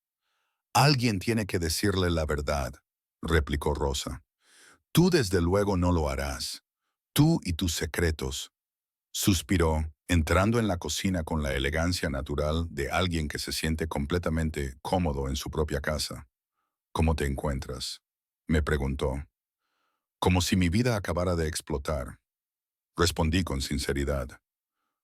Alguien tiene que decirle la verdad, replicó Rosa. Tú desde luego no lo harás. Tú y tus secretos. Suspiró, entrando en la cocina con la elegancia natural de alguien que se siente completamente cómodo en su propia casa. ¿Cómo te encuentras? Me preguntó. Como si mi vida acabara de explotar. Respondí con sinceridad.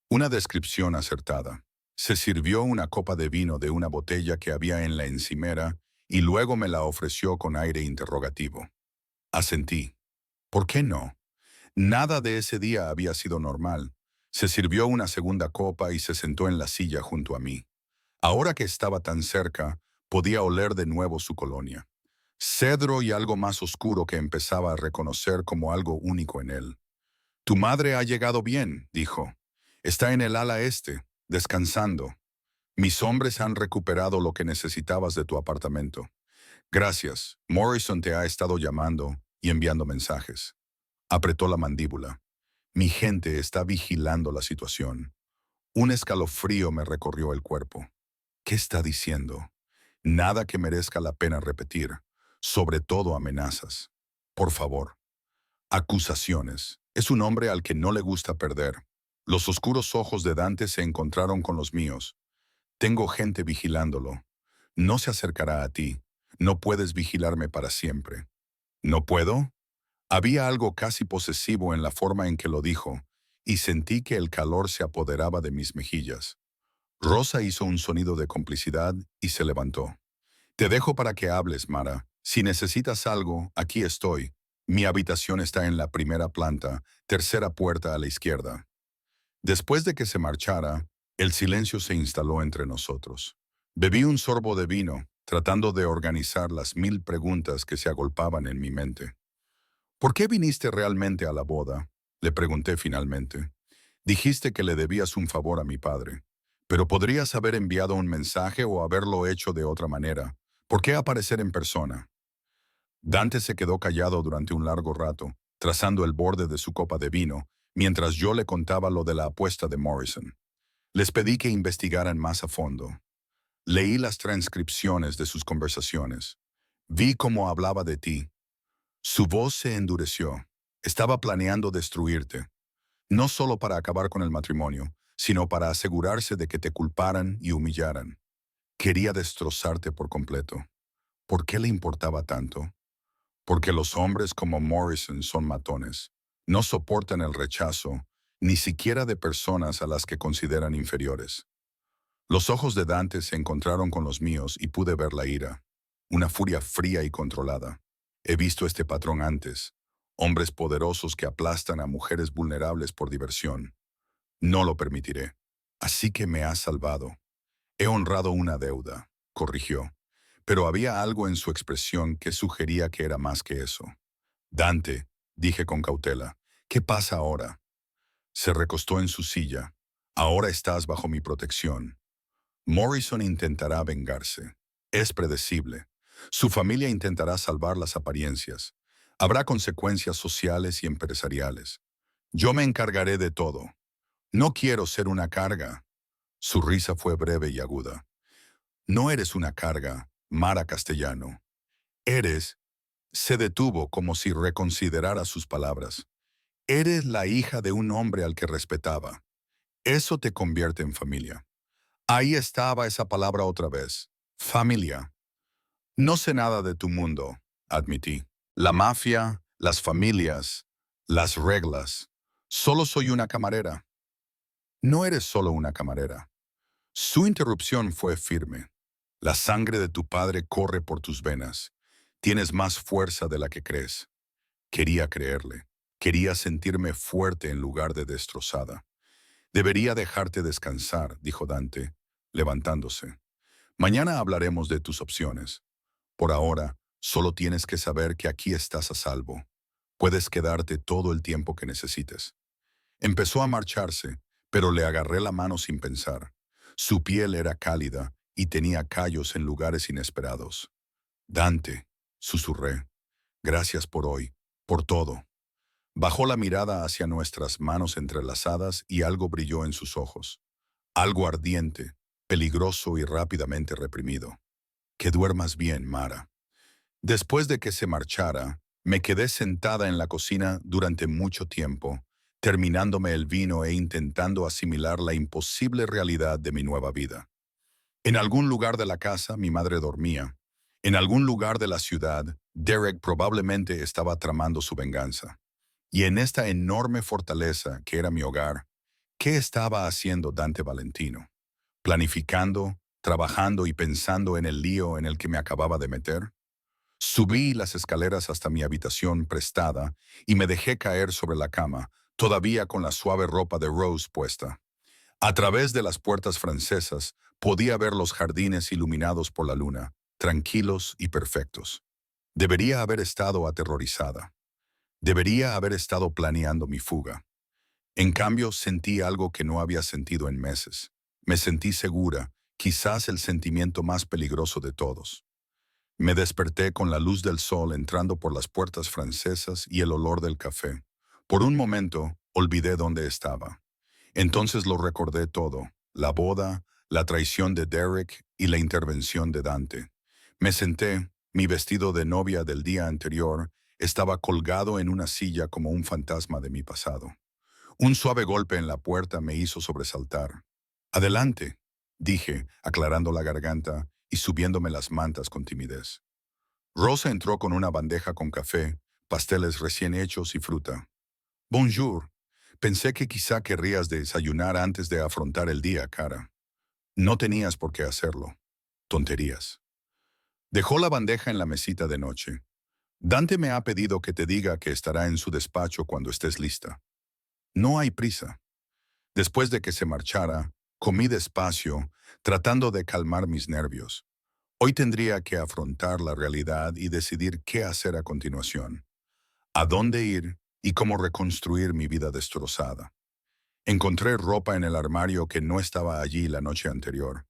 Una descripción acertada. Se sirvió una copa de vino de una botella que había en la encimera y luego me la ofreció con aire interrogativo. Asentí. ¿Por qué no? Nada de ese día había sido normal. Se sirvió una segunda copa y se sentó en la silla junto a mí. Ahora que estaba tan cerca, podía oler de nuevo su colonia. Cedro y algo más oscuro que empezaba a reconocer como algo único en él. Tu madre ha llegado bien, dijo. Está en el ala este, descansando. Mis hombres han recuperado lo que necesitabas de tu apartamento. Gracias. Morrison te ha estado llamando y enviando mensajes. Apretó la mandíbula. Mi gente está vigilando la situación. Un escalofrío me recorrió el cuerpo. ¿Qué está diciendo? Nada que merezca la pena repetir, sobre todo amenazas. Por favor. Acusaciones. Es un hombre al que no le gusta perder. Los oscuros ojos de Dante se encontraron con los míos. Tengo gente vigilándolo. No se acercará a ti. No puedes vigilarme para siempre. ¿No puedo? Había algo casi posesivo en la forma en que lo dijo, y sentí que el calor se apoderaba de mis mejillas. Rosa hizo un sonido de complicidad y se levantó. Te dejo para que hables, Mara. Si necesitas algo, aquí estoy. Mi habitación está en la primera planta, tercera puerta a la izquierda. Después de que se marchara, el silencio se instaló entre nosotros. Bebí un sorbo de vino, tratando de organizar las 1000 preguntas que se agolpaban en mi mente. ¿Por qué viniste realmente a la boda? Le pregunté finalmente. Dijiste que le debías un favor a mi padre, pero podrías haber enviado un mensaje o haberlo hecho de otra manera. ¿Por qué aparecer en persona? Dante se quedó callado durante un largo rato, trazando el borde de su copa de vino, mientras yo le contaba lo de la apuesta de Morrison. Les pedí que investigaran más a fondo. Leí las transcripciones de sus conversaciones. Vi cómo hablaba de ti. Su voz se endureció. Estaba planeando destruirte, no solo para acabar con el matrimonio, sino para asegurarse de que te culparan y humillaran. Quería destrozarte por completo. ¿Por qué le importaba tanto? Porque los hombres como Morrison son matones. No soportan el rechazo, ni siquiera de personas a las que consideran inferiores. Los ojos de Dante se encontraron con los míos y pude ver la ira, una furia fría y controlada. He visto este patrón antes. Hombres poderosos que aplastan a mujeres vulnerables por diversión. No lo permitiré. Así que me has salvado. He honrado una deuda, corrigió. Pero había algo en su expresión que sugería que era más que eso. Dante, dije con cautela, ¿qué pasa ahora? Se recostó en su silla. Ahora estás bajo mi protección. Morrison intentará vengarse. Es predecible. Su familia intentará salvar las apariencias. Habrá consecuencias sociales y empresariales. Yo me encargaré de todo. No quiero ser una carga. Su risa fue breve y aguda. No eres una carga, Mara Castellano. Eres... Se detuvo como si reconsiderara sus palabras. Eres la hija de un hombre al que respetaba. Eso te convierte en familia. Ahí estaba esa palabra otra vez. Familia. No sé nada de tu mundo, admití. La mafia, las familias, las reglas. Solo soy una camarera. No eres solo una camarera. Su interrupción fue firme. La sangre de tu padre corre por tus venas. Tienes más fuerza de la que crees. Quería creerle. Quería sentirme fuerte en lugar de destrozada. Debería dejarte descansar, dijo Dante, levantándose. Mañana hablaremos de tus opciones. Por ahora, solo tienes que saber que aquí estás a salvo. Puedes quedarte todo el tiempo que necesites. Empezó a marcharse, pero le agarré la mano sin pensar. Su piel era cálida y tenía callos en lugares inesperados. Dante, susurré, gracias por hoy, por todo. Bajó la mirada hacia nuestras manos entrelazadas y algo brilló en sus ojos. Algo ardiente, peligroso y rápidamente reprimido. Que duermas bien, Mara. Después de que se marchara, me quedé sentada en la cocina durante mucho tiempo, terminándome el vino e intentando asimilar la imposible realidad de mi nueva vida. En algún lugar de la casa mi madre dormía. En algún lugar de la ciudad, Derek probablemente estaba tramando su venganza. Y en esta enorme fortaleza que era mi hogar, ¿qué estaba haciendo Dante Valentino? ¿Planificando, trabajando y pensando en el lío en el que me acababa de meter? Subí las escaleras hasta mi habitación prestada y me dejé caer sobre la cama, todavía con la suave ropa de Rose puesta. A través de las puertas francesas podía ver los jardines iluminados por la luna, tranquilos y perfectos. Debería haber estado aterrorizada. Debería haber estado planeando mi fuga. En cambio, sentí algo que no había sentido en meses. Me sentí segura, quizás el sentimiento más peligroso de todos. Me desperté con la luz del sol entrando por las puertas francesas y el olor del café. Por un momento, olvidé dónde estaba. Entonces lo recordé todo, la boda, la traición de Derek y la intervención de Dante. Me senté, mi vestido de novia del día anterior estaba colgado en una silla como un fantasma de mi pasado. Un suave golpe en la puerta me hizo sobresaltar. «Adelante», dije, aclarando la garganta y subiéndome las mantas con timidez. Rosa entró con una bandeja con café, pasteles recién hechos y fruta. «Bonjour. Pensé que quizá querrías desayunar antes de afrontar el día, cara». No tenías por qué hacerlo. Tonterías. Dejó la bandeja en la mesita de noche. «Dante me ha pedido que te diga que estará en su despacho cuando estés lista». No hay prisa. Después de que se marchara, comí despacio, tratando de calmar mis nervios. Hoy tendría que afrontar la realidad y decidir qué hacer a continuación, a dónde ir y cómo reconstruir mi vida destrozada. Encontré ropa en el armario que no estaba allí la noche anterior,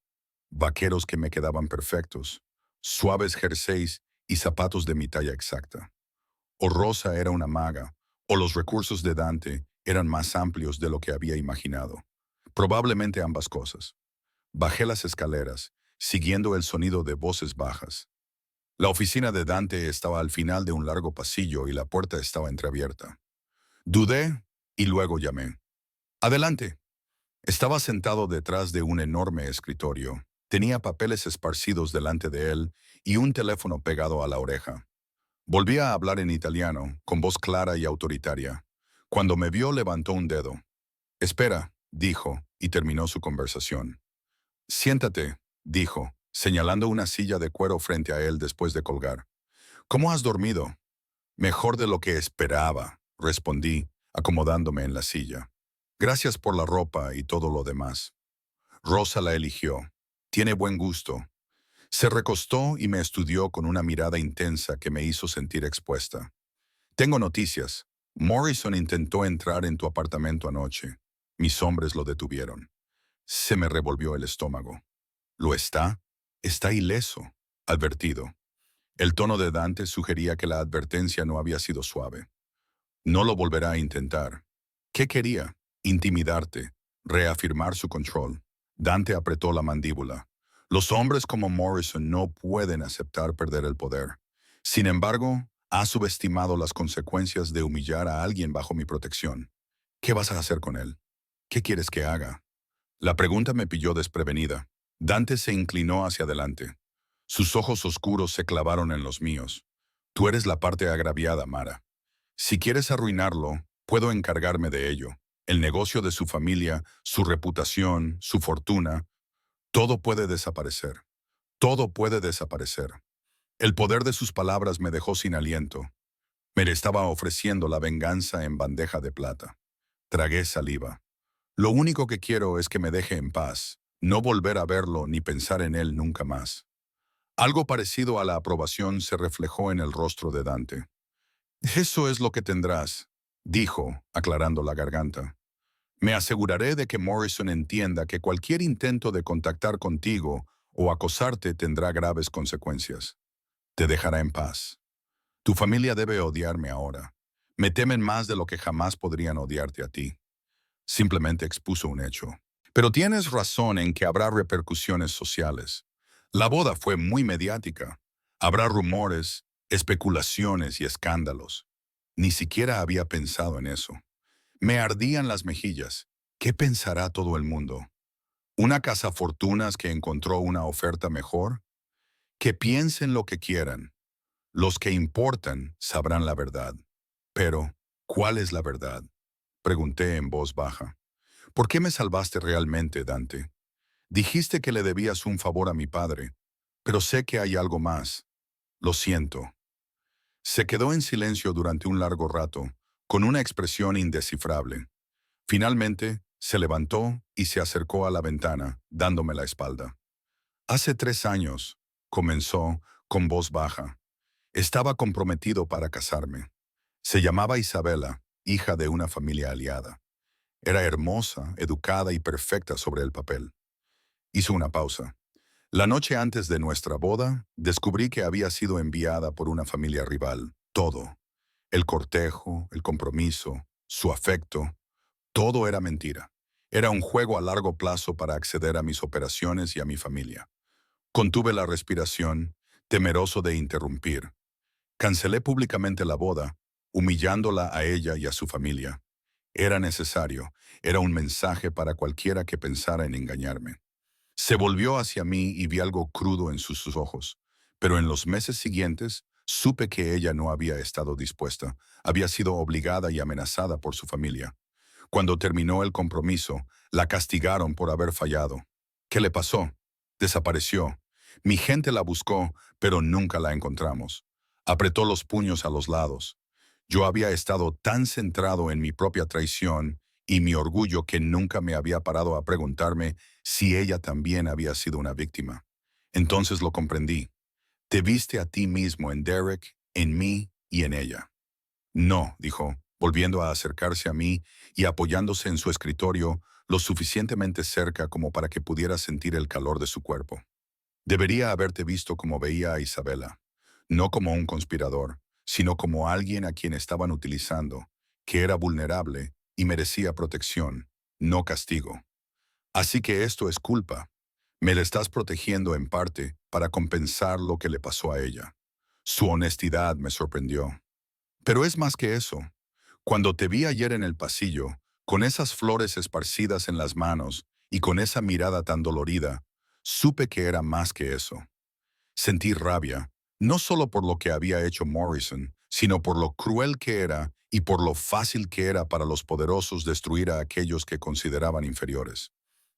vaqueros que me quedaban perfectos, suaves jerseys y zapatos de mi talla exacta. O Rosa era una maga, o los recursos de Dante eran más amplios de lo que había imaginado. Probablemente ambas cosas. Bajé las escaleras, siguiendo el sonido de voces bajas. La oficina de Dante estaba al final de un largo pasillo y la puerta estaba entreabierta. Dudé y luego llamé. «Adelante». Estaba sentado detrás de un enorme escritorio. Tenía papeles esparcidos delante de él y un teléfono pegado a la oreja. Volví a hablar en italiano, con voz clara y autoritaria. Cuando me vio, levantó un dedo. «Espera», dijo, y terminó su conversación. «Siéntate», dijo, señalando una silla de cuero frente a él después de colgar. «¿Cómo has dormido? Mejor de lo que esperaba, respondí, acomodándome en la silla. Gracias por la ropa y todo lo demás. Rosa la eligió. Tiene buen gusto. Se recostó y me estudió con una mirada intensa que me hizo sentir expuesta. Tengo noticias. Morrison intentó entrar en tu apartamento anoche. Mis hombres lo detuvieron. Se me revolvió el estómago. ¿Lo está? Está ileso, advertido. El tono de Dante sugería que la advertencia no había sido suave. No lo volverá a intentar. ¿Qué quería? Intimidarte, reafirmar su control. Dante apretó la mandíbula. Los hombres como Morrison no pueden aceptar perder el poder. Sin embargo, ha subestimado las consecuencias de humillar a alguien bajo mi protección. ¿Qué vas a hacer con él? ¿Qué quieres que haga? La pregunta me pilló desprevenida. Dante se inclinó hacia adelante. Sus ojos oscuros se clavaron en los míos. Tú eres la parte agraviada, Mara. Si quieres arruinarlo, puedo encargarme de ello. El negocio de su familia, su reputación, su fortuna, todo puede desaparecer. Todo puede desaparecer. El poder de sus palabras me dejó sin aliento. Me le estaba ofreciendo la venganza en bandeja de plata. Tragué saliva. Lo único que quiero es que me deje en paz, no volver a verlo ni pensar en él nunca más. Algo parecido a la aprobación se reflejó en el rostro de Dante. Eso es lo que tendrás, dijo, aclarando la garganta. Me aseguraré de que Morrison entienda que cualquier intento de contactar contigo o acosarte tendrá graves consecuencias. Te dejará en paz. Tu familia debe odiarme ahora. Me temen más de lo que jamás podrían odiarte a ti. Simplemente expuso un hecho. Pero tienes razón en que habrá repercusiones sociales. La boda fue muy mediática. Habrá rumores, especulaciones y escándalos. Ni siquiera había pensado en eso. Me ardían las mejillas. ¿Qué pensará todo el mundo? ¿Una cazafortunas que encontró una oferta mejor? Que piensen lo que quieran. Los que importan sabrán la verdad. Pero, ¿cuál es la verdad? Pregunté en voz baja. ¿Por qué me salvaste realmente, Dante? Dijiste que le debías un favor a mi padre, pero sé que hay algo más. Lo siento. Se quedó en silencio durante un largo rato, con una expresión indescifrable. Finalmente, se levantó y se acercó a la ventana, dándome la espalda. Hace 3 años, comenzó, con voz baja. Estaba comprometido para casarme. Se llamaba Isabela, hija de una familia aliada. Era hermosa, educada y perfecta sobre el papel. Hizo una pausa. La noche antes de nuestra boda, descubrí que había sido enviada por una familia rival. Todo. El cortejo, el compromiso, su afecto. Todo era mentira. Era un juego a largo plazo para acceder a mis operaciones y a mi familia. Contuve la respiración, temeroso de interrumpir. Cancelé públicamente la boda, humillándola a ella y a su familia. Era necesario, era un mensaje para cualquiera que pensara en engañarme. Se volvió hacia mí y vi algo crudo en sus ojos, pero en los meses siguientes supe que ella no había estado dispuesta, había sido obligada y amenazada por su familia. Cuando terminó el compromiso, la castigaron por haber fallado. ¿Qué le pasó? Desapareció. Mi gente la buscó, pero nunca la encontramos. Apretó los puños a los lados. Yo había estado tan centrado en mi propia traición y mi orgullo que nunca me había parado a preguntarme si ella también había sido una víctima. Entonces lo comprendí. Te viste a ti mismo en Derek, en mí y en ella. No, dijo, volviendo a acercarse a mí y apoyándose en su escritorio lo suficientemente cerca como para que pudiera sentir el calor de su cuerpo. Debería haberte visto como veía a Isabela, no como un conspirador, sino como alguien a quien estaban utilizando, que era vulnerable y merecía protección, no castigo. Así que esto es culpa. Me la estás protegiendo en parte para compensar lo que le pasó a ella. Su honestidad me sorprendió. Pero es más que eso. Cuando te vi ayer en el pasillo, con esas flores esparcidas en las manos y con esa mirada tan dolorida, supe que era más que eso. Sentí rabia, no solo por lo que había hecho Morrison, sino por lo cruel que era y por lo fácil que era para los poderosos destruir a aquellos que consideraban inferiores.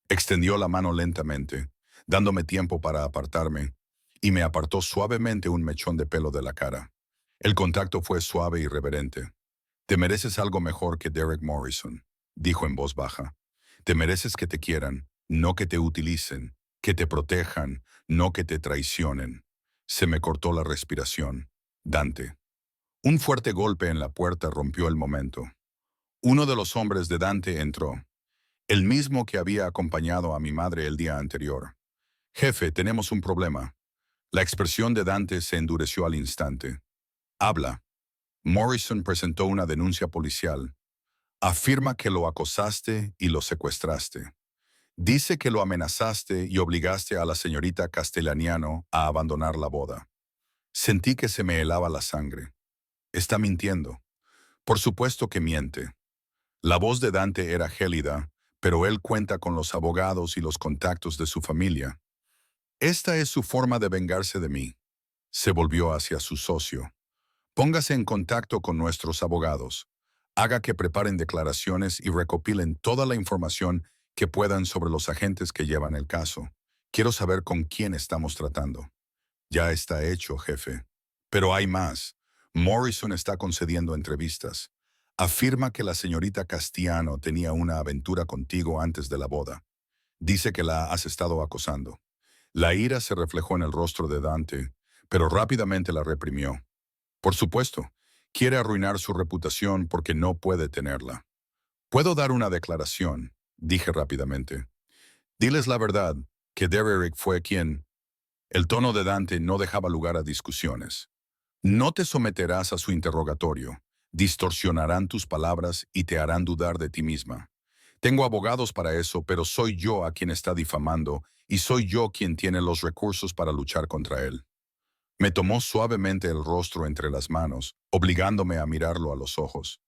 Extendió la mano lentamente, dándome tiempo para apartarme, y me apartó suavemente un mechón de pelo de la cara. El contacto fue suave y reverente. Te mereces algo mejor que Derek Morrison, dijo en voz baja. Te mereces que te quieran, no que te utilicen, que te protejan, no que te traicionen. Se me cortó la respiración. Dante. Un fuerte golpe en la puerta rompió el momento. Uno de los hombres de Dante entró, el mismo que había acompañado a mi madre el día anterior. Jefe, tenemos un problema. La expresión de Dante se endureció al instante. Habla. Morrison presentó una denuncia policial. Afirma que lo acosaste y lo secuestraste. Dice que lo amenazaste y obligaste a la señorita Castellaniano a abandonar la boda. Sentí que se me helaba la sangre. Está mintiendo. Por supuesto que miente. La voz de Dante era gélida, pero él cuenta con los abogados y los contactos de su familia. Esta es su forma de vengarse de mí. Se volvió hacia su socio. Póngase en contacto con nuestros abogados. Haga que preparen declaraciones y recopilen toda la información que puedan sobre los agentes que llevan el caso. Quiero saber con quién estamos tratando. Ya está hecho, jefe. Pero hay más. Morrison está concediendo entrevistas. Afirma que la señorita Castellano tenía una aventura contigo antes de la boda. Dice que la has estado acosando. La ira se reflejó en el rostro de Dante, pero rápidamente la reprimió. Por supuesto, quiere arruinar su reputación porque no puede tenerla. Puedo dar una declaración, dije rápidamente. Diles la verdad, que Derek fue quien... El tono de Dante no dejaba lugar a discusiones. No te someterás a su interrogatorio. Distorsionarán tus palabras y te harán dudar de ti misma. Tengo abogados para eso, pero soy yo a quien está difamando y soy yo quien tiene los recursos para luchar contra él. Me tomó suavemente el rostro entre las manos, obligándome a mirarlo a los ojos.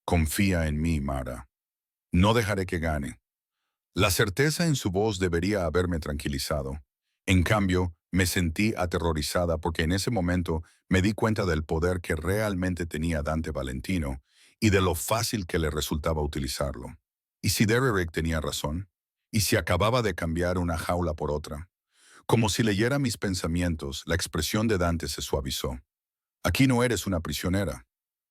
Confía en mí, Mara. No dejaré que gane. La certeza en su voz debería haberme tranquilizado. En cambio, me sentí aterrorizada porque en ese momento me di cuenta del poder que realmente tenía Dante Valentino y de lo fácil que le resultaba utilizarlo. ¿Y si Derek tenía razón? ¿Y si acababa de cambiar una jaula por otra? Como si leyera mis pensamientos, la expresión de Dante se suavizó. Aquí no eres una prisionera.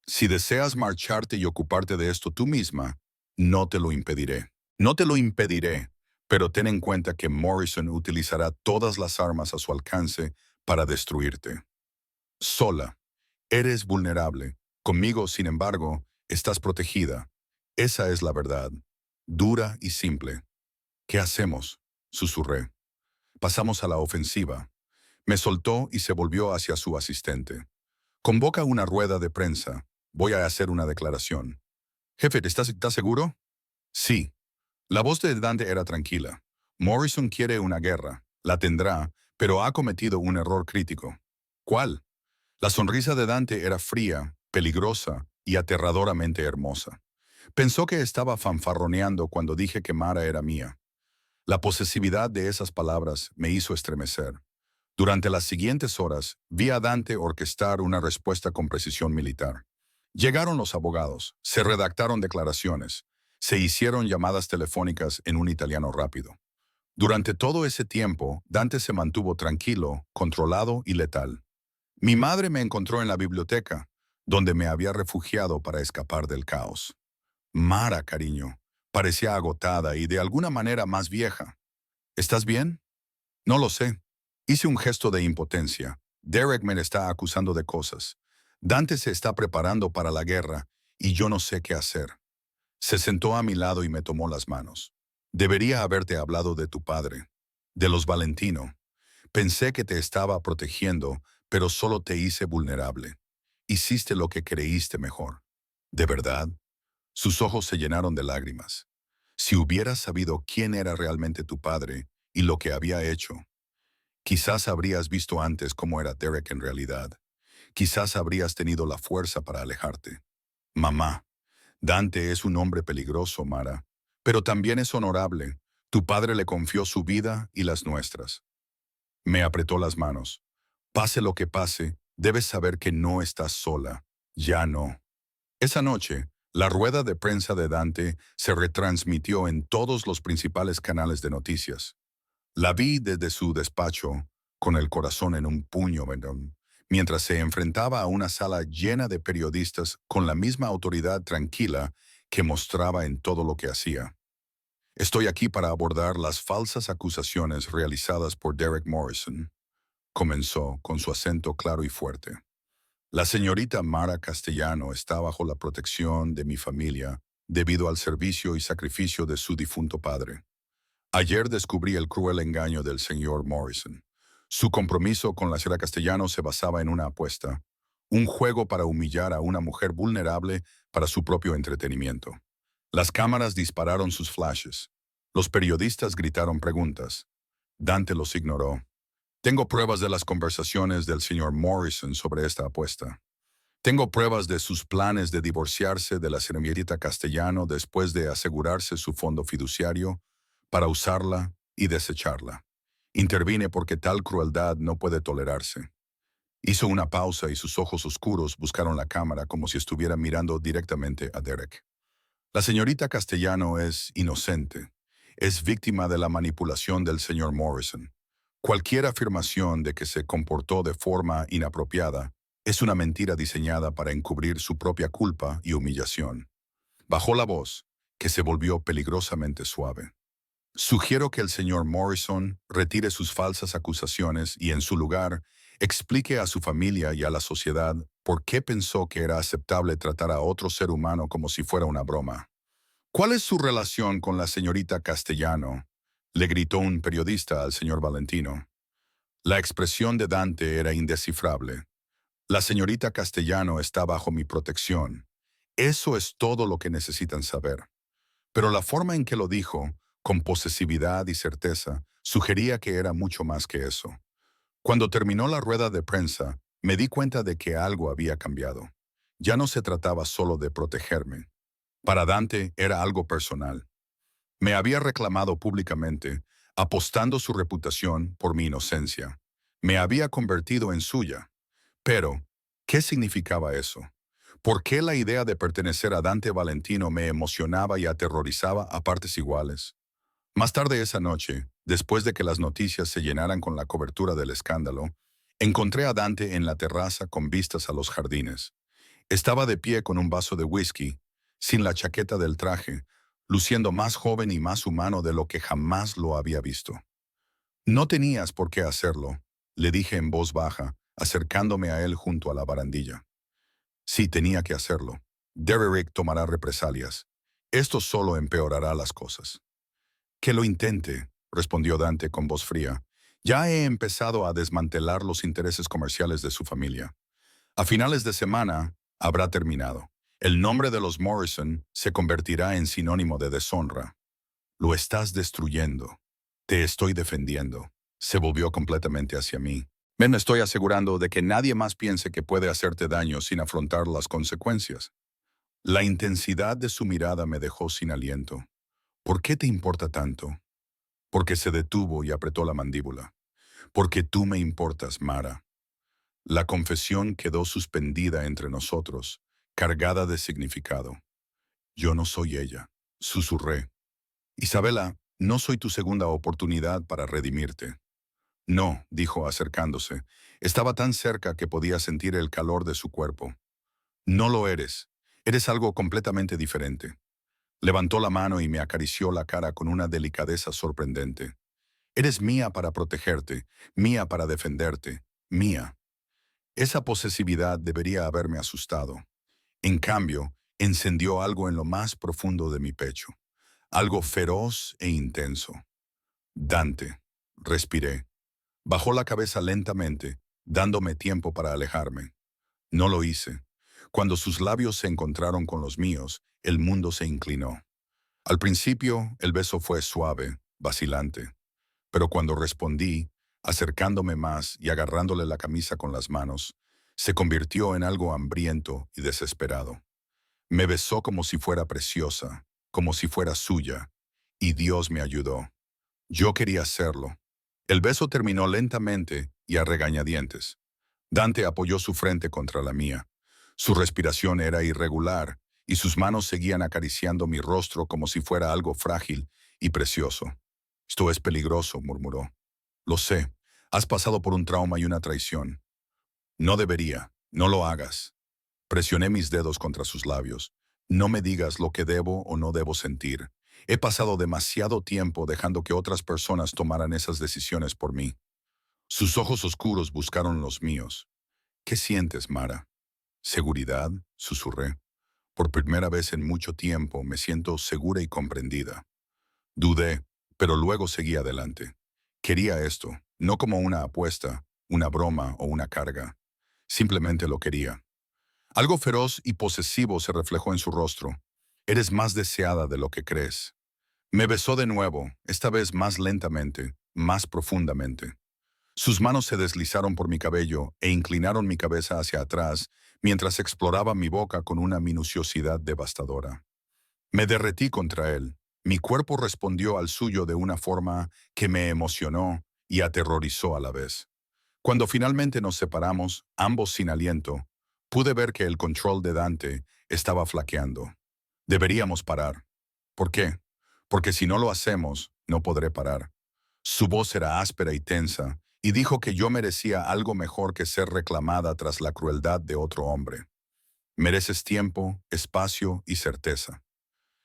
Si deseas marcharte y ocuparte de esto tú misma, no te lo impediré. No te lo impediré, pero ten en cuenta que Morrison utilizará todas las armas a su alcance para destruirte. Sola. Eres vulnerable. Conmigo, sin embargo, estás protegida. Esa es la verdad. Dura y simple. ¿Qué hacemos? Susurré. Pasamos a la ofensiva. Me soltó y se volvió hacia su asistente. Convoca una rueda de prensa. Voy a hacer una declaración. Jefe, ¿estás seguro? Sí. La voz de Dante era tranquila. Morrison quiere una guerra. La tendrá, pero ha cometido un error crítico. ¿Cuál? La sonrisa de Dante era fría, peligrosa y aterradoramente hermosa. Pensó que estaba fanfarroneando cuando dije que Mara era mía. La posesividad de esas palabras me hizo estremecer. Durante las siguientes horas, vi a Dante orquestar una respuesta con precisión militar. Llegaron los abogados, se redactaron declaraciones, se hicieron llamadas telefónicas en un italiano rápido. Durante todo ese tiempo, Dante se mantuvo tranquilo, controlado y letal. Mi madre me encontró en la biblioteca, donde me había refugiado para escapar del caos. Mara, cariño, parecía agotada y de alguna manera más vieja. ¿Estás bien? No lo sé. Hice un gesto de impotencia. Derek me está acusando de cosas. Dante se está preparando para la guerra y yo no sé qué hacer. Se sentó a mi lado y me tomó las manos. Debería haberte hablado de tu padre, de los Valentino. Pensé que te estaba protegiendo, pero solo te hice vulnerable. Hiciste lo que creíste mejor. ¿De verdad? Sus ojos se llenaron de lágrimas. Si hubieras sabido quién era realmente tu padre y lo que había hecho, quizás habrías visto antes cómo era Derek en realidad. Quizás habrías tenido la fuerza para alejarte. Mamá, Dante es un hombre peligroso, Mara, pero también es honorable. Tu padre le confió su vida y las nuestras. Me apretó las manos. Pase lo que pase, debes saber que no estás sola. Ya no. Esa noche, la rueda de prensa de Dante se retransmitió en todos los principales canales de noticias. La vi desde su despacho, con el corazón en un puño, mientras se enfrentaba a una sala llena de periodistas con la misma autoridad tranquila que mostraba en todo lo que hacía. Estoy aquí para abordar las falsas acusaciones realizadas por Derek Morrison, comenzó con su acento claro y fuerte. La señorita Mara Castellano está bajo la protección de mi familia debido al servicio y sacrificio de su difunto padre. Ayer descubrí el cruel engaño del señor Morrison. Su compromiso con la señora Castellano se basaba en una apuesta, un juego para humillar a una mujer vulnerable para su propio entretenimiento. Las cámaras dispararon sus flashes. Los periodistas gritaron preguntas. Dante los ignoró. Tengo pruebas de las conversaciones del señor Morrison sobre esta apuesta. Tengo pruebas de sus planes de divorciarse de la señorita Castellano después de asegurarse su fondo fiduciario para usarla y desecharla. Intervine porque tal crueldad no puede tolerarse. Hizo una pausa y sus ojos oscuros buscaron la cámara como si estuviera mirando directamente a Derek. La señorita Castellano es inocente. Es víctima de la manipulación del señor Morrison. Cualquier afirmación de que se comportó de forma inapropiada es una mentira diseñada para encubrir su propia culpa y humillación. Bajó la voz, que se volvió peligrosamente suave. Sugiero que el señor Morrison retire sus falsas acusaciones y, en su lugar, explique a su familia y a la sociedad por qué pensó que era aceptable tratar a otro ser humano como si fuera una broma. ¿Cuál es su relación con la señorita Castellano?, le gritó un periodista al señor Valentino. La expresión de Dante era indescifrable. La señorita Castellano está bajo mi protección. Eso es todo lo que necesitan saber. Pero la forma en que lo dijo, con posesividad y certeza, sugería que era mucho más que eso. Cuando terminó la rueda de prensa, me di cuenta de que algo había cambiado. Ya no se trataba solo de protegerme. Para Dante era algo personal. Me había reclamado públicamente, apostando su reputación por mi inocencia. Me había convertido en suya. Pero, ¿qué significaba eso? ¿Por qué la idea de pertenecer a Dante Valentino me emocionaba y aterrorizaba a partes iguales? Más tarde esa noche, después de que las noticias se llenaran con la cobertura del escándalo, encontré a Dante en la terraza con vistas a los jardines. Estaba de pie con un vaso de whisky, sin la chaqueta del traje, luciendo más joven y más humano de lo que jamás lo había visto. No tenías por qué hacerlo, le dije en voz baja, acercándome a él junto a la barandilla. Sí, tenía que hacerlo. Derek tomará represalias. Esto solo empeorará las cosas. Que lo intente, respondió Dante con voz fría. Ya he empezado a desmantelar los intereses comerciales de su familia. A finales de semana, habrá terminado. El nombre de los Morrison se convertirá en sinónimo de deshonra. Lo estás destruyendo. Te estoy defendiendo. Se volvió completamente hacia mí. Me estoy asegurando de que nadie más piense que puede hacerte daño sin afrontar las consecuencias. La intensidad de su mirada me dejó sin aliento. ¿Por qué te importa tanto? Porque se detuvo y apretó la mandíbula. Porque tú me importas, Mara. La confesión quedó suspendida entre nosotros, cargada de significado. Yo no soy ella, susurré. Isabela, no soy tu segunda oportunidad para redimirte. No, dijo acercándose. Estaba tan cerca que podía sentir el calor de su cuerpo. No lo eres. Eres algo completamente diferente. Levantó la mano y me acarició la cara con una delicadeza sorprendente. Eres mía para protegerte, mía para defenderte, mía. Esa posesividad debería haberme asustado. En cambio, encendió algo en lo más profundo de mi pecho, algo feroz e intenso. Dante, respiré. Bajó la cabeza lentamente, dándome tiempo para alejarme. No lo hice. Cuando sus labios se encontraron con los míos, el mundo se inclinó. Al principio, el beso fue suave, vacilante. Pero cuando respondí, acercándome más y agarrándole la camisa con las manos, se convirtió en algo hambriento y desesperado. Me besó como si fuera preciosa, como si fuera suya, y Dios me ayudó. Yo quería hacerlo. El beso terminó lentamente y a regañadientes. Dante apoyó su frente contra la mía. Su respiración era irregular y sus manos seguían acariciando mi rostro como si fuera algo frágil y precioso. Esto es peligroso, murmuró. Lo sé. Has pasado por un trauma y una traición. No debería, no lo hagas. Presioné mis dedos contra sus labios. No me digas lo que debo o no debo sentir. He pasado demasiado tiempo dejando que otras personas tomaran esas decisiones por mí. Sus ojos oscuros buscaron los míos. ¿Qué sientes, Mara? ¿Seguridad? Susurré. Por primera vez en mucho tiempo me siento segura y comprendida. Dudé, pero luego seguí adelante. Quería esto, no como una apuesta, una broma o una carga. Simplemente lo quería. Algo feroz y posesivo se reflejó en su rostro. Eres más deseada de lo que crees. Me besó de nuevo, esta vez más lentamente, más profundamente. Sus manos se deslizaron por mi cabello e inclinaron mi cabeza hacia atrás mientras exploraba mi boca con una minuciosidad devastadora. Me derretí contra él. Mi cuerpo respondió al suyo de una forma que me emocionó y aterrorizó a la vez. Cuando finalmente nos separamos, ambos sin aliento, pude ver que el control de Dante estaba flaqueando. Deberíamos parar. ¿Por qué? Porque si no lo hacemos, no podré parar. Su voz era áspera y tensa, y dijo que yo merecía algo mejor que ser reclamada tras la crueldad de otro hombre. Mereces tiempo, espacio y certeza.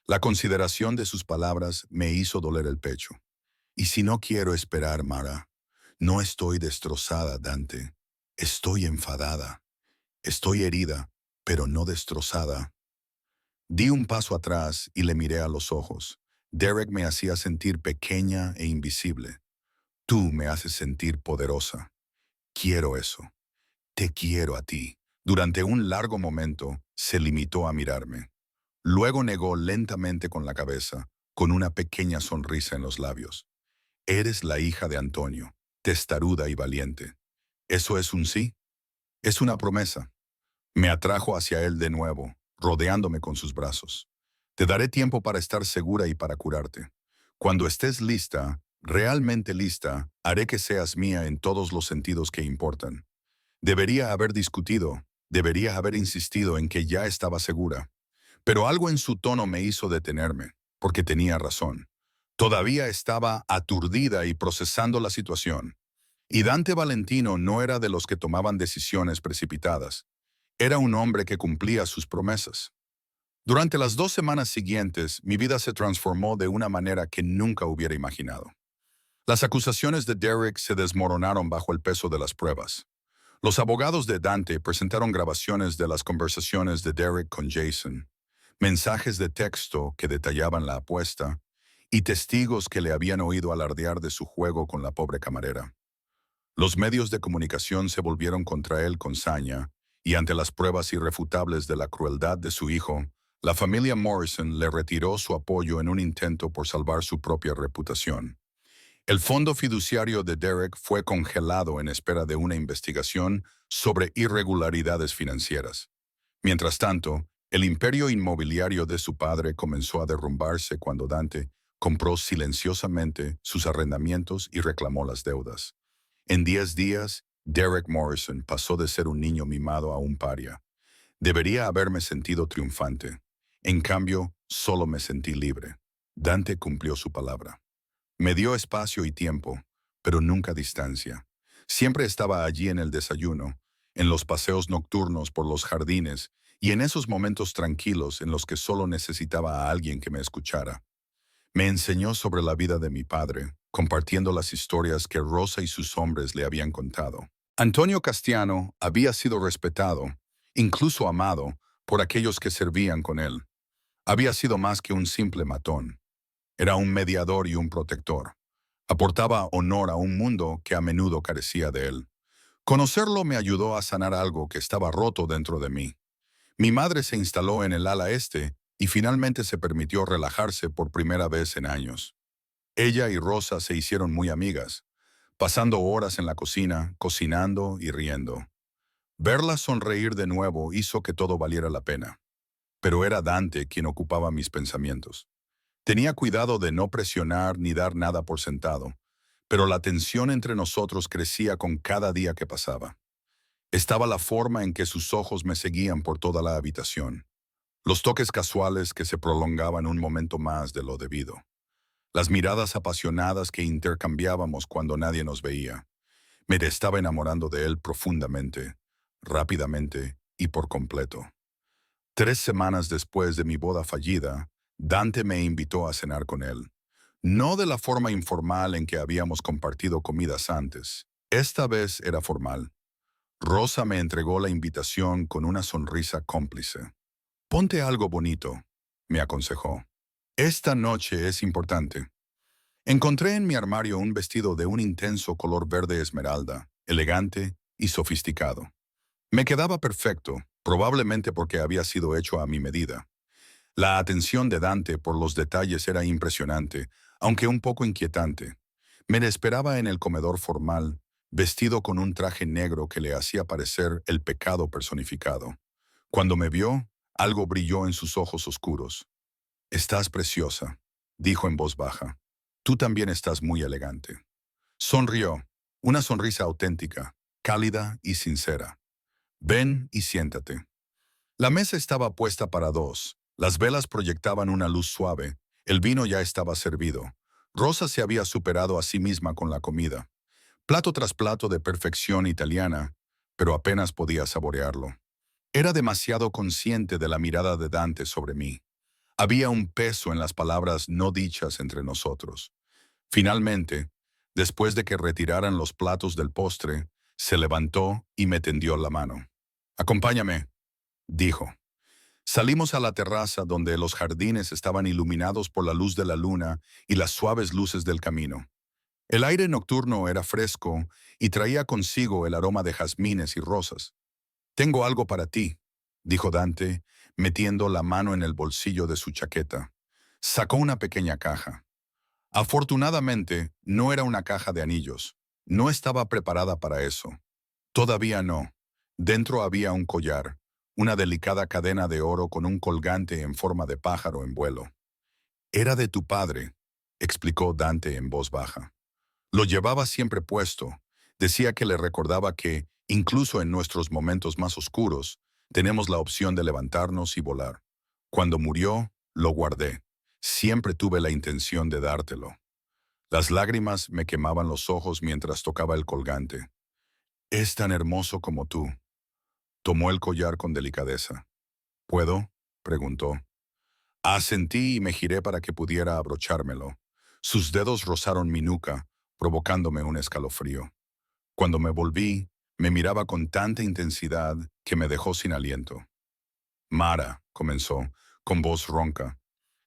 La consideración de sus palabras me hizo doler el pecho. Y si no quiero esperar, Mara, no estoy destrozada, Dante. Estoy enfadada. Estoy herida, pero no destrozada. Di un paso atrás y le miré a los ojos. Derek me hacía sentir pequeña e invisible. Tú me haces sentir poderosa. Quiero eso. Te quiero a ti. Durante un largo momento, se limitó a mirarme. Luego negó lentamente con la cabeza, con una pequeña sonrisa en los labios. Eres la hija de Antonio, testaruda y valiente. ¿Eso es un sí? Es una promesa. Me atrajo hacia él de nuevo, rodeándome con sus brazos. Te daré tiempo para estar segura y para curarte. Cuando estés lista, realmente lista, haré que seas mía en todos los sentidos que importan. Debería haber discutido, debería haber insistido en que ya estaba segura. Pero algo en su tono me hizo detenerme, porque tenía razón. Todavía estaba aturdida y procesando la situación. Y Dante Valentino no era de los que tomaban decisiones precipitadas. Era un hombre que cumplía sus promesas. Durante las 2 semanas siguientes, mi vida se transformó de una manera que nunca hubiera imaginado. Las acusaciones de Derek se desmoronaron bajo el peso de las pruebas. Los abogados de Dante presentaron grabaciones de las conversaciones de Derek con Jason, mensajes de texto que detallaban la apuesta y testigos que le habían oído alardear de su juego con la pobre camarera. Los medios de comunicación se volvieron contra él con saña, y ante las pruebas irrefutables de la crueldad de su hijo, la familia Morrison le retiró su apoyo en un intento por salvar su propia reputación. El fondo fiduciario de Derek fue congelado en espera de una investigación sobre irregularidades financieras. Mientras tanto, el imperio inmobiliario de su padre comenzó a derrumbarse cuando Dante compró silenciosamente sus arrendamientos y reclamó las deudas. En 10 días, Derek Morrison pasó de ser un niño mimado a un paria. Debería haberme sentido triunfante. En cambio, solo me sentí libre. Dante cumplió su palabra. Me dio espacio y tiempo, pero nunca distancia. Siempre estaba allí en el desayuno, en los paseos nocturnos por los jardines y en esos momentos tranquilos en los que solo necesitaba a alguien que me escuchara. Me enseñó sobre la vida de mi padre, compartiendo las historias que Rosa y sus hombres le habían contado. Antonio Castiano había sido respetado, incluso amado, por aquellos que servían con él. Había sido más que un simple matón. Era un mediador y un protector. Aportaba honor a un mundo que a menudo carecía de él. Conocerlo me ayudó a sanar algo que estaba roto dentro de mí. Mi madre se instaló en el ala este y finalmente se permitió relajarse por primera vez en años. Ella y Rosa se hicieron muy amigas, pasando horas en la cocina, cocinando y riendo. Verla sonreír de nuevo hizo que todo valiera la pena. Pero era Dante quien ocupaba mis pensamientos. Tenía cuidado de no presionar ni dar nada por sentado, pero la tensión entre nosotros crecía con cada día que pasaba. Estaba la forma en que sus ojos me seguían por toda la habitación, los toques casuales que se prolongaban un momento más de lo debido, las miradas apasionadas que intercambiábamos cuando nadie nos veía. Me estaba enamorando de él profundamente, rápidamente y por completo. 3 semanas después de mi boda fallida, Dante me invitó a cenar con él. No de la forma informal en que habíamos compartido comidas antes. Esta vez era formal. Rosa me entregó la invitación con una sonrisa cómplice. Ponte algo bonito, me aconsejó. Esta noche es importante. Encontré en mi armario un vestido de un intenso color verde esmeralda, elegante y sofisticado. Me quedaba perfecto, probablemente porque había sido hecho a mi medida. La atención de Dante por los detalles era impresionante, aunque un poco inquietante. Me esperaba en el comedor formal, vestido con un traje negro que le hacía parecer el pecado personificado. Cuando me vio, algo brilló en sus ojos oscuros. «Estás preciosa», dijo en voz baja. «Tú también estás muy elegante». Sonrió, una sonrisa auténtica, cálida y sincera. «Ven y siéntate». La mesa estaba puesta para dos. Las velas proyectaban una luz suave. El vino ya estaba servido. Rosa se había superado a sí misma con la comida. Plato tras plato de perfección italiana, pero apenas podía saborearlo. Era demasiado consciente de la mirada de Dante sobre mí. Había un peso en las palabras no dichas entre nosotros. Finalmente, después de que retiraran los platos del postre, se levantó y me tendió la mano. «Acompáñame», dijo. Salimos a la terraza donde los jardines estaban iluminados por la luz de la luna y las suaves luces del camino. El aire nocturno era fresco y traía consigo el aroma de jazmines y rosas. «Tengo algo para ti», dijo Dante, metiendo la mano en el bolsillo de su chaqueta. Sacó una pequeña caja. Afortunadamente, no era una caja de anillos. No estaba preparada para eso. Todavía no. Dentro había un collar, una delicada cadena de oro con un colgante en forma de pájaro en vuelo. «Era de tu padre», explicó Dante en voz baja. «Lo llevaba siempre puesto. Decía que le recordaba que, incluso en nuestros momentos más oscuros, tenemos la opción de levantarnos y volar. Cuando murió, lo guardé. Siempre tuve la intención de dártelo». Las lágrimas me quemaban los ojos mientras tocaba el colgante. «Es tan hermoso como tú». Tomó el collar con delicadeza. «¿Puedo?», preguntó. Asentí y me giré para que pudiera abrochármelo. Sus dedos rozaron mi nuca, provocándome un escalofrío. Cuando me volví, me miraba con tanta intensidad que me dejó sin aliento. «Mara», comenzó, con voz ronca,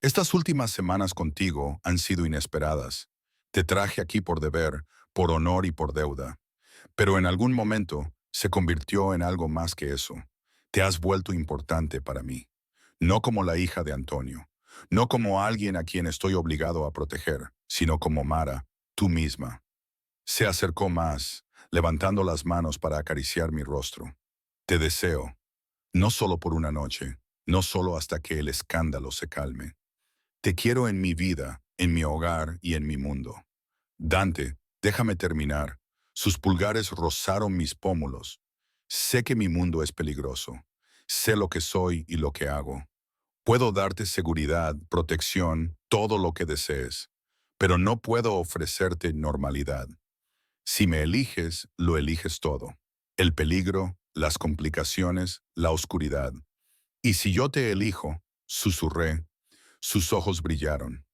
«estas últimas semanas contigo han sido inesperadas. Te traje aquí por deber, por honor y por deuda. Pero en algún momento se convirtió en algo más que eso. Te has vuelto importante para mí. No como la hija de Antonio, no como alguien a quien estoy obligado a proteger, sino como Mara, tú misma». Se acercó más, levantando las manos para acariciar mi rostro. «Te deseo, no solo por una noche, no solo hasta que el escándalo se calme. Te quiero en mi vida, en mi hogar y en mi mundo». «Dante, déjame terminar». Sus pulgares rozaron mis pómulos. «Sé que mi mundo es peligroso. Sé lo que soy y lo que hago. Puedo darte seguridad, protección, todo lo que desees. Pero no puedo ofrecerte normalidad. Si me eliges, lo eliges todo. El peligro, las complicaciones, la oscuridad. Y si yo te elijo», susurré. Sus ojos brillaron.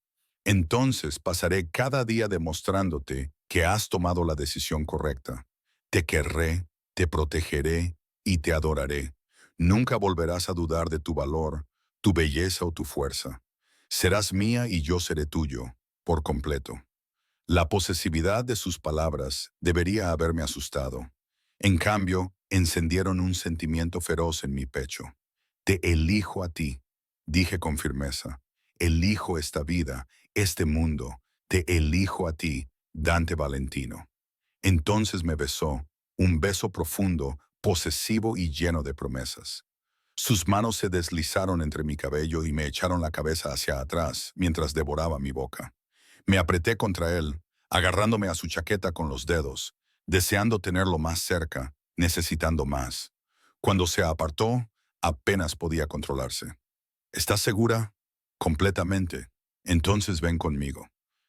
«Entonces pasaré cada día demostrándote que has tomado la decisión correcta. Te querré, te protegeré y te adoraré. Nunca volverás a dudar de tu valor, tu belleza o tu fuerza. Serás mía y yo seré tuyo, por completo». La posesividad de sus palabras debería haberme asustado. En cambio, encendieron un sentimiento feroz en mi pecho. «Te elijo a ti», dije con firmeza. «Elijo esta vida, este mundo. Te elijo a ti, Dante Valentino». Entonces me besó, un beso profundo, posesivo y lleno de promesas. Sus manos se deslizaron entre mi cabello y me echaron la cabeza hacia atrás mientras devoraba mi boca. Me apreté contra él, agarrándome a su chaqueta con los dedos, deseando tenerlo más cerca, necesitando más. Cuando se apartó, apenas podía controlarse. «¿Estás segura?» «Completamente. Entonces ven conmigo».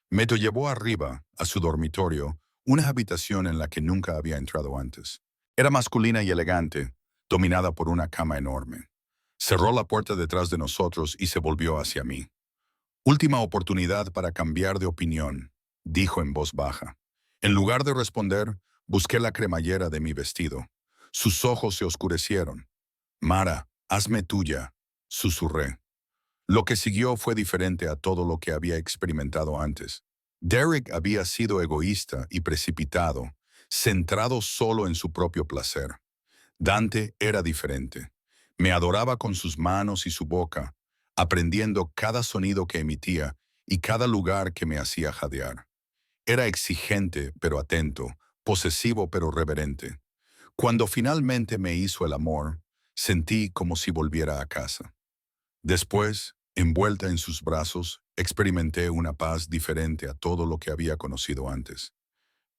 Me llevó arriba, a su dormitorio, una habitación en la que nunca había entrado antes. Era masculina y elegante, dominada por una cama enorme. Cerró la puerta detrás de nosotros y se volvió hacia mí. Última oportunidad para cambiar de opinión, dijo en voz baja. En lugar de responder, busqué la cremallera de mi vestido. Sus ojos se oscurecieron. Mara, hazme tuya, susurré. Lo que siguió fue diferente a todo lo que había experimentado antes. Derek había sido egoísta y precipitado, centrado solo en su propio placer. Dante era diferente. Me adoraba con sus manos y su boca, aprendiendo cada sonido que emitía y cada lugar que me hacía jadear. Era exigente pero atento, posesivo pero reverente. Cuando finalmente me hizo el amor, sentí como si volviera a casa. Después, envuelta en sus brazos, experimenté una paz diferente a todo lo que había conocido antes.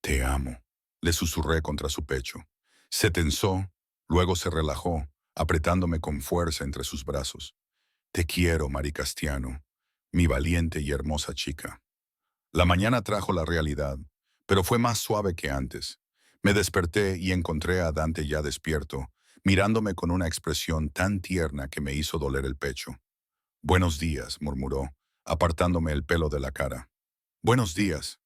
Te amo, le susurré contra su pecho. Se tensó, luego se relajó, apretándome con fuerza entre sus brazos. Te quiero, Mari Castiano, mi valiente y hermosa chica. La mañana trajo la realidad, pero fue más suave que antes. Me desperté y encontré a Dante ya despierto, mirándome con una expresión tan tierna que me hizo doler el pecho. Buenos días, murmuró, apartándome el pelo de la cara. Buenos días.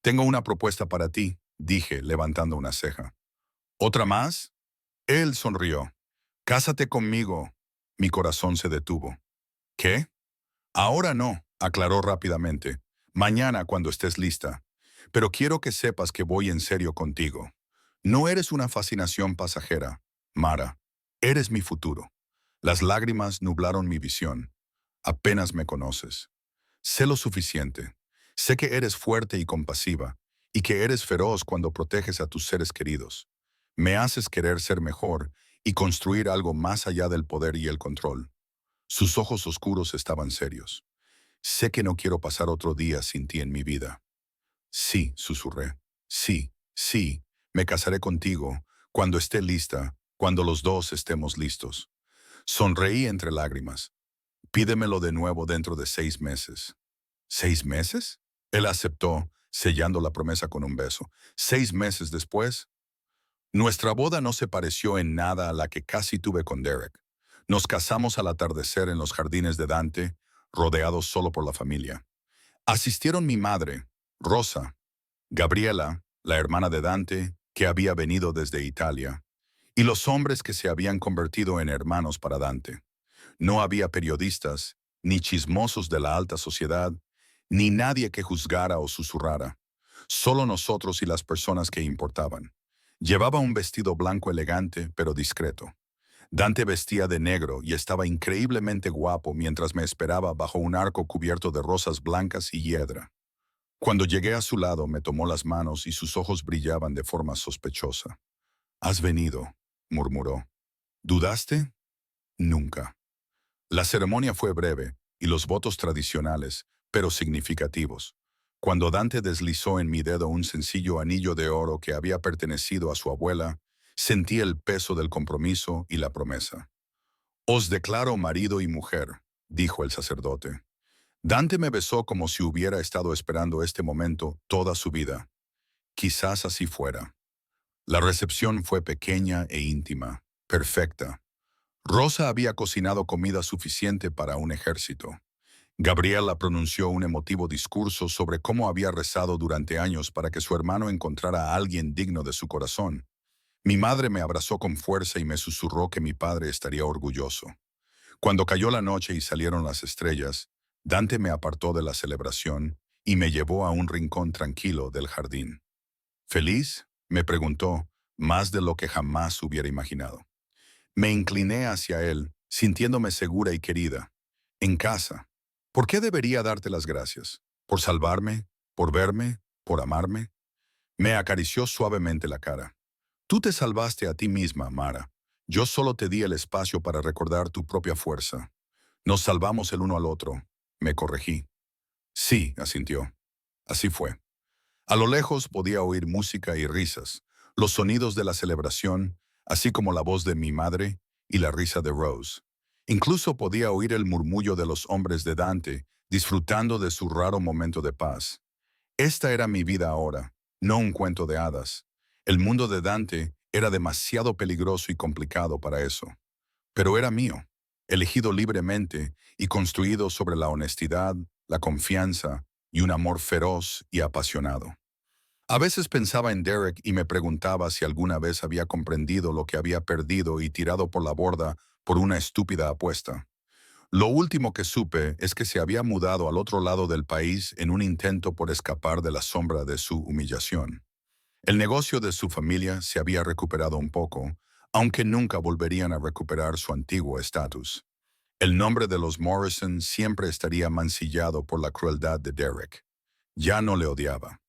Tengo una propuesta para ti, dije, levantando una ceja. ¿Otra más? Él sonrió. Cásate conmigo. Mi corazón se detuvo. ¿Qué? Ahora no, aclaró rápidamente. Mañana cuando estés lista. Pero quiero que sepas que voy en serio contigo. No eres una fascinación pasajera, Mara. Eres mi futuro. Las lágrimas nublaron mi visión. Apenas me conoces. Sé lo suficiente. Sé que eres fuerte y compasiva, y que eres feroz cuando proteges a tus seres queridos. Me haces querer ser mejor y construir algo más allá del poder y el control. Sus ojos oscuros estaban serios. Sé que no quiero pasar otro día sin ti en mi vida. Sí, susurré. Sí, sí, me casaré contigo, cuando esté lista, cuando los dos estemos listos. Sonreí entre lágrimas. Pídemelo de nuevo dentro de 6 meses. ¿6 meses? Él aceptó, sellando la promesa con un beso. 6 meses después, nuestra boda no se pareció en nada a la que casi tuve con Derek. Nos casamos al atardecer en los jardines de Dante, rodeados solo por la familia. Asistieron mi madre, Rosa, Gabriela, la hermana de Dante, que había venido desde Italia, y los hombres que se habían convertido en hermanos para Dante. No había periodistas, ni chismosos de la alta sociedad, ni nadie que juzgara o susurrara. Solo nosotros y las personas que importaban. Llevaba un vestido blanco elegante, pero discreto. Dante vestía de negro y estaba increíblemente guapo mientras me esperaba bajo un arco cubierto de rosas blancas y hiedra. Cuando llegué a su lado, me tomó las manos y sus ojos brillaban de forma sospechosa. «Has venido», murmuró. «¿Dudaste?» «Nunca». La ceremonia fue breve y los votos tradicionales, pero significativos. Cuando Dante deslizó en mi dedo un sencillo anillo de oro que había pertenecido a su abuela, sentí el peso del compromiso y la promesa. «Os declaro marido y mujer», dijo el sacerdote. Dante me besó como si hubiera estado esperando este momento toda su vida. Quizás así fuera. La recepción fue pequeña e íntima, perfecta. Rosa había cocinado comida suficiente para un ejército. Gabriela pronunció un emotivo discurso sobre cómo había rezado durante años para que su hermano encontrara a alguien digno de su corazón. Mi madre me abrazó con fuerza y me susurró que mi padre estaría orgulloso. Cuando cayó la noche y salieron las estrellas, Dante me apartó de la celebración y me llevó a un rincón tranquilo del jardín. ¿Feliz?, me preguntó, más de lo que jamás hubiera imaginado. Me incliné hacia él, sintiéndome segura y querida. En casa. ¿Por qué debería darte las gracias? ¿Por salvarme? ¿Por verme? ¿Por amarme? Me acarició suavemente la cara. Tú te salvaste a ti misma, Mara. Yo solo te di el espacio para recordar tu propia fuerza. Nos salvamos el uno al otro. Me corregí. Sí, asintió. Así fue. A lo lejos podía oír música y risas, los sonidos de la celebración, así como la voz de mi madre y la risa de Rose. Incluso podía oír el murmullo de los hombres de Dante, disfrutando de su raro momento de paz. Esta era mi vida ahora, no un cuento de hadas. El mundo de Dante Era demasiado peligroso y complicado para eso. Pero era mío, elegido libremente y construido sobre la honestidad, la confianza y un amor feroz y apasionado. A veces pensaba en Derek y me preguntaba si alguna vez había comprendido lo que había perdido y tirado por la borda por una estúpida apuesta. Lo último que supe es que se había mudado al otro lado del país en un intento por escapar de la sombra de su humillación. El negocio de su familia se había recuperado un poco, aunque nunca volverían a recuperar su antiguo estatus. El nombre de los Morrison siempre estaría mancillado por la crueldad de Derek. Ya no le odiaba,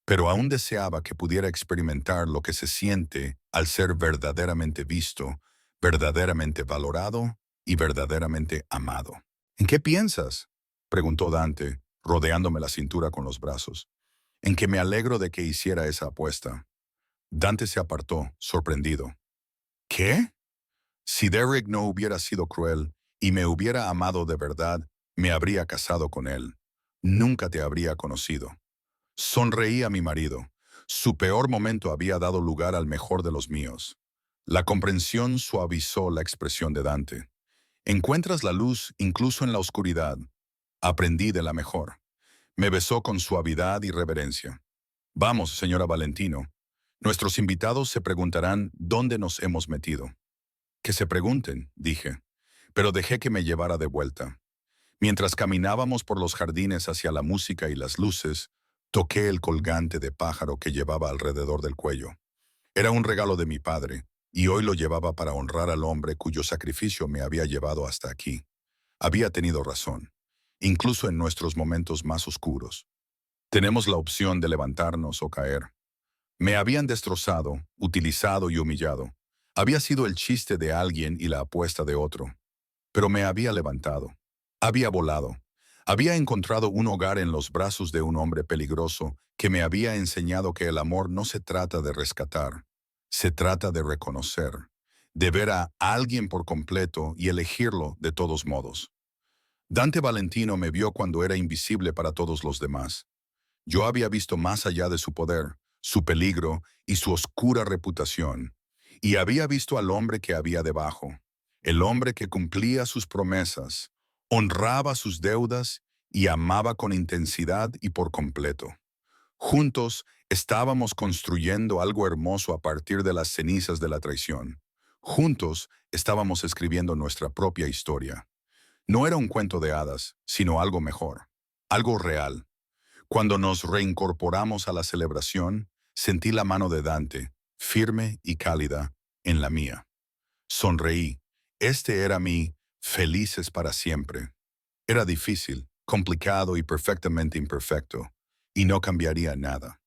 pero aún deseaba que pudiera experimentar lo que se siente al ser verdaderamente visto, verdaderamente valorado y verdaderamente amado. ¿En qué piensas?, preguntó Dante, rodeándome la cintura con los brazos. En que me alegro de que hiciera esa apuesta. Dante se apartó, sorprendido. ¿Qué? Si Derek no hubiera sido cruel y me hubiera amado de verdad, me habría casado con él. Nunca te habría conocido. Sonreí a mi marido. Su peor momento había dado lugar al mejor de los míos. La comprensión suavizó la expresión de Dante. Encuentras la luz incluso en la oscuridad. Aprendí de la mejor. Me besó con suavidad y reverencia. Vamos, señora Valentino. Nuestros invitados se preguntarán dónde nos hemos metido. Que se pregunten, dije, pero dejé que me llevara de vuelta. Mientras caminábamos por los jardines hacia la música y las luces, toqué el colgante de pájaro que llevaba alrededor del cuello. Era un regalo de mi padre, y hoy lo llevaba para honrar al hombre cuyo sacrificio me había llevado hasta aquí. Había tenido razón, incluso en nuestros momentos más oscuros. Tenemos la opción de levantarnos o caer. Me habían destrozado, utilizado y humillado. Había sido el chiste de alguien y la apuesta de otro. Pero me había levantado. Había volado. Había encontrado un hogar en los brazos de un hombre peligroso que me había enseñado que el amor no se trata de rescatar, se trata de reconocer, de ver a alguien por completo y elegirlo de todos modos. Dante Valentino me vio cuando era invisible para todos los demás. Yo había visto más allá de su poder, su peligro y su oscura reputación, y había visto al hombre que había debajo, el hombre que cumplía sus promesas, honraba sus deudas y amaba con intensidad y por completo. Juntos estábamos construyendo algo hermoso a partir de las cenizas de la traición. Juntos estábamos escribiendo nuestra propia historia. No era un cuento de hadas, sino algo mejor, algo real. Cuando nos reincorporamos a la celebración, sentí la mano de Dante, firme y cálida, en la mía. Sonreí. Este era mi felices para siempre. Era difícil, complicado y perfectamente imperfecto, y no cambiaría nada.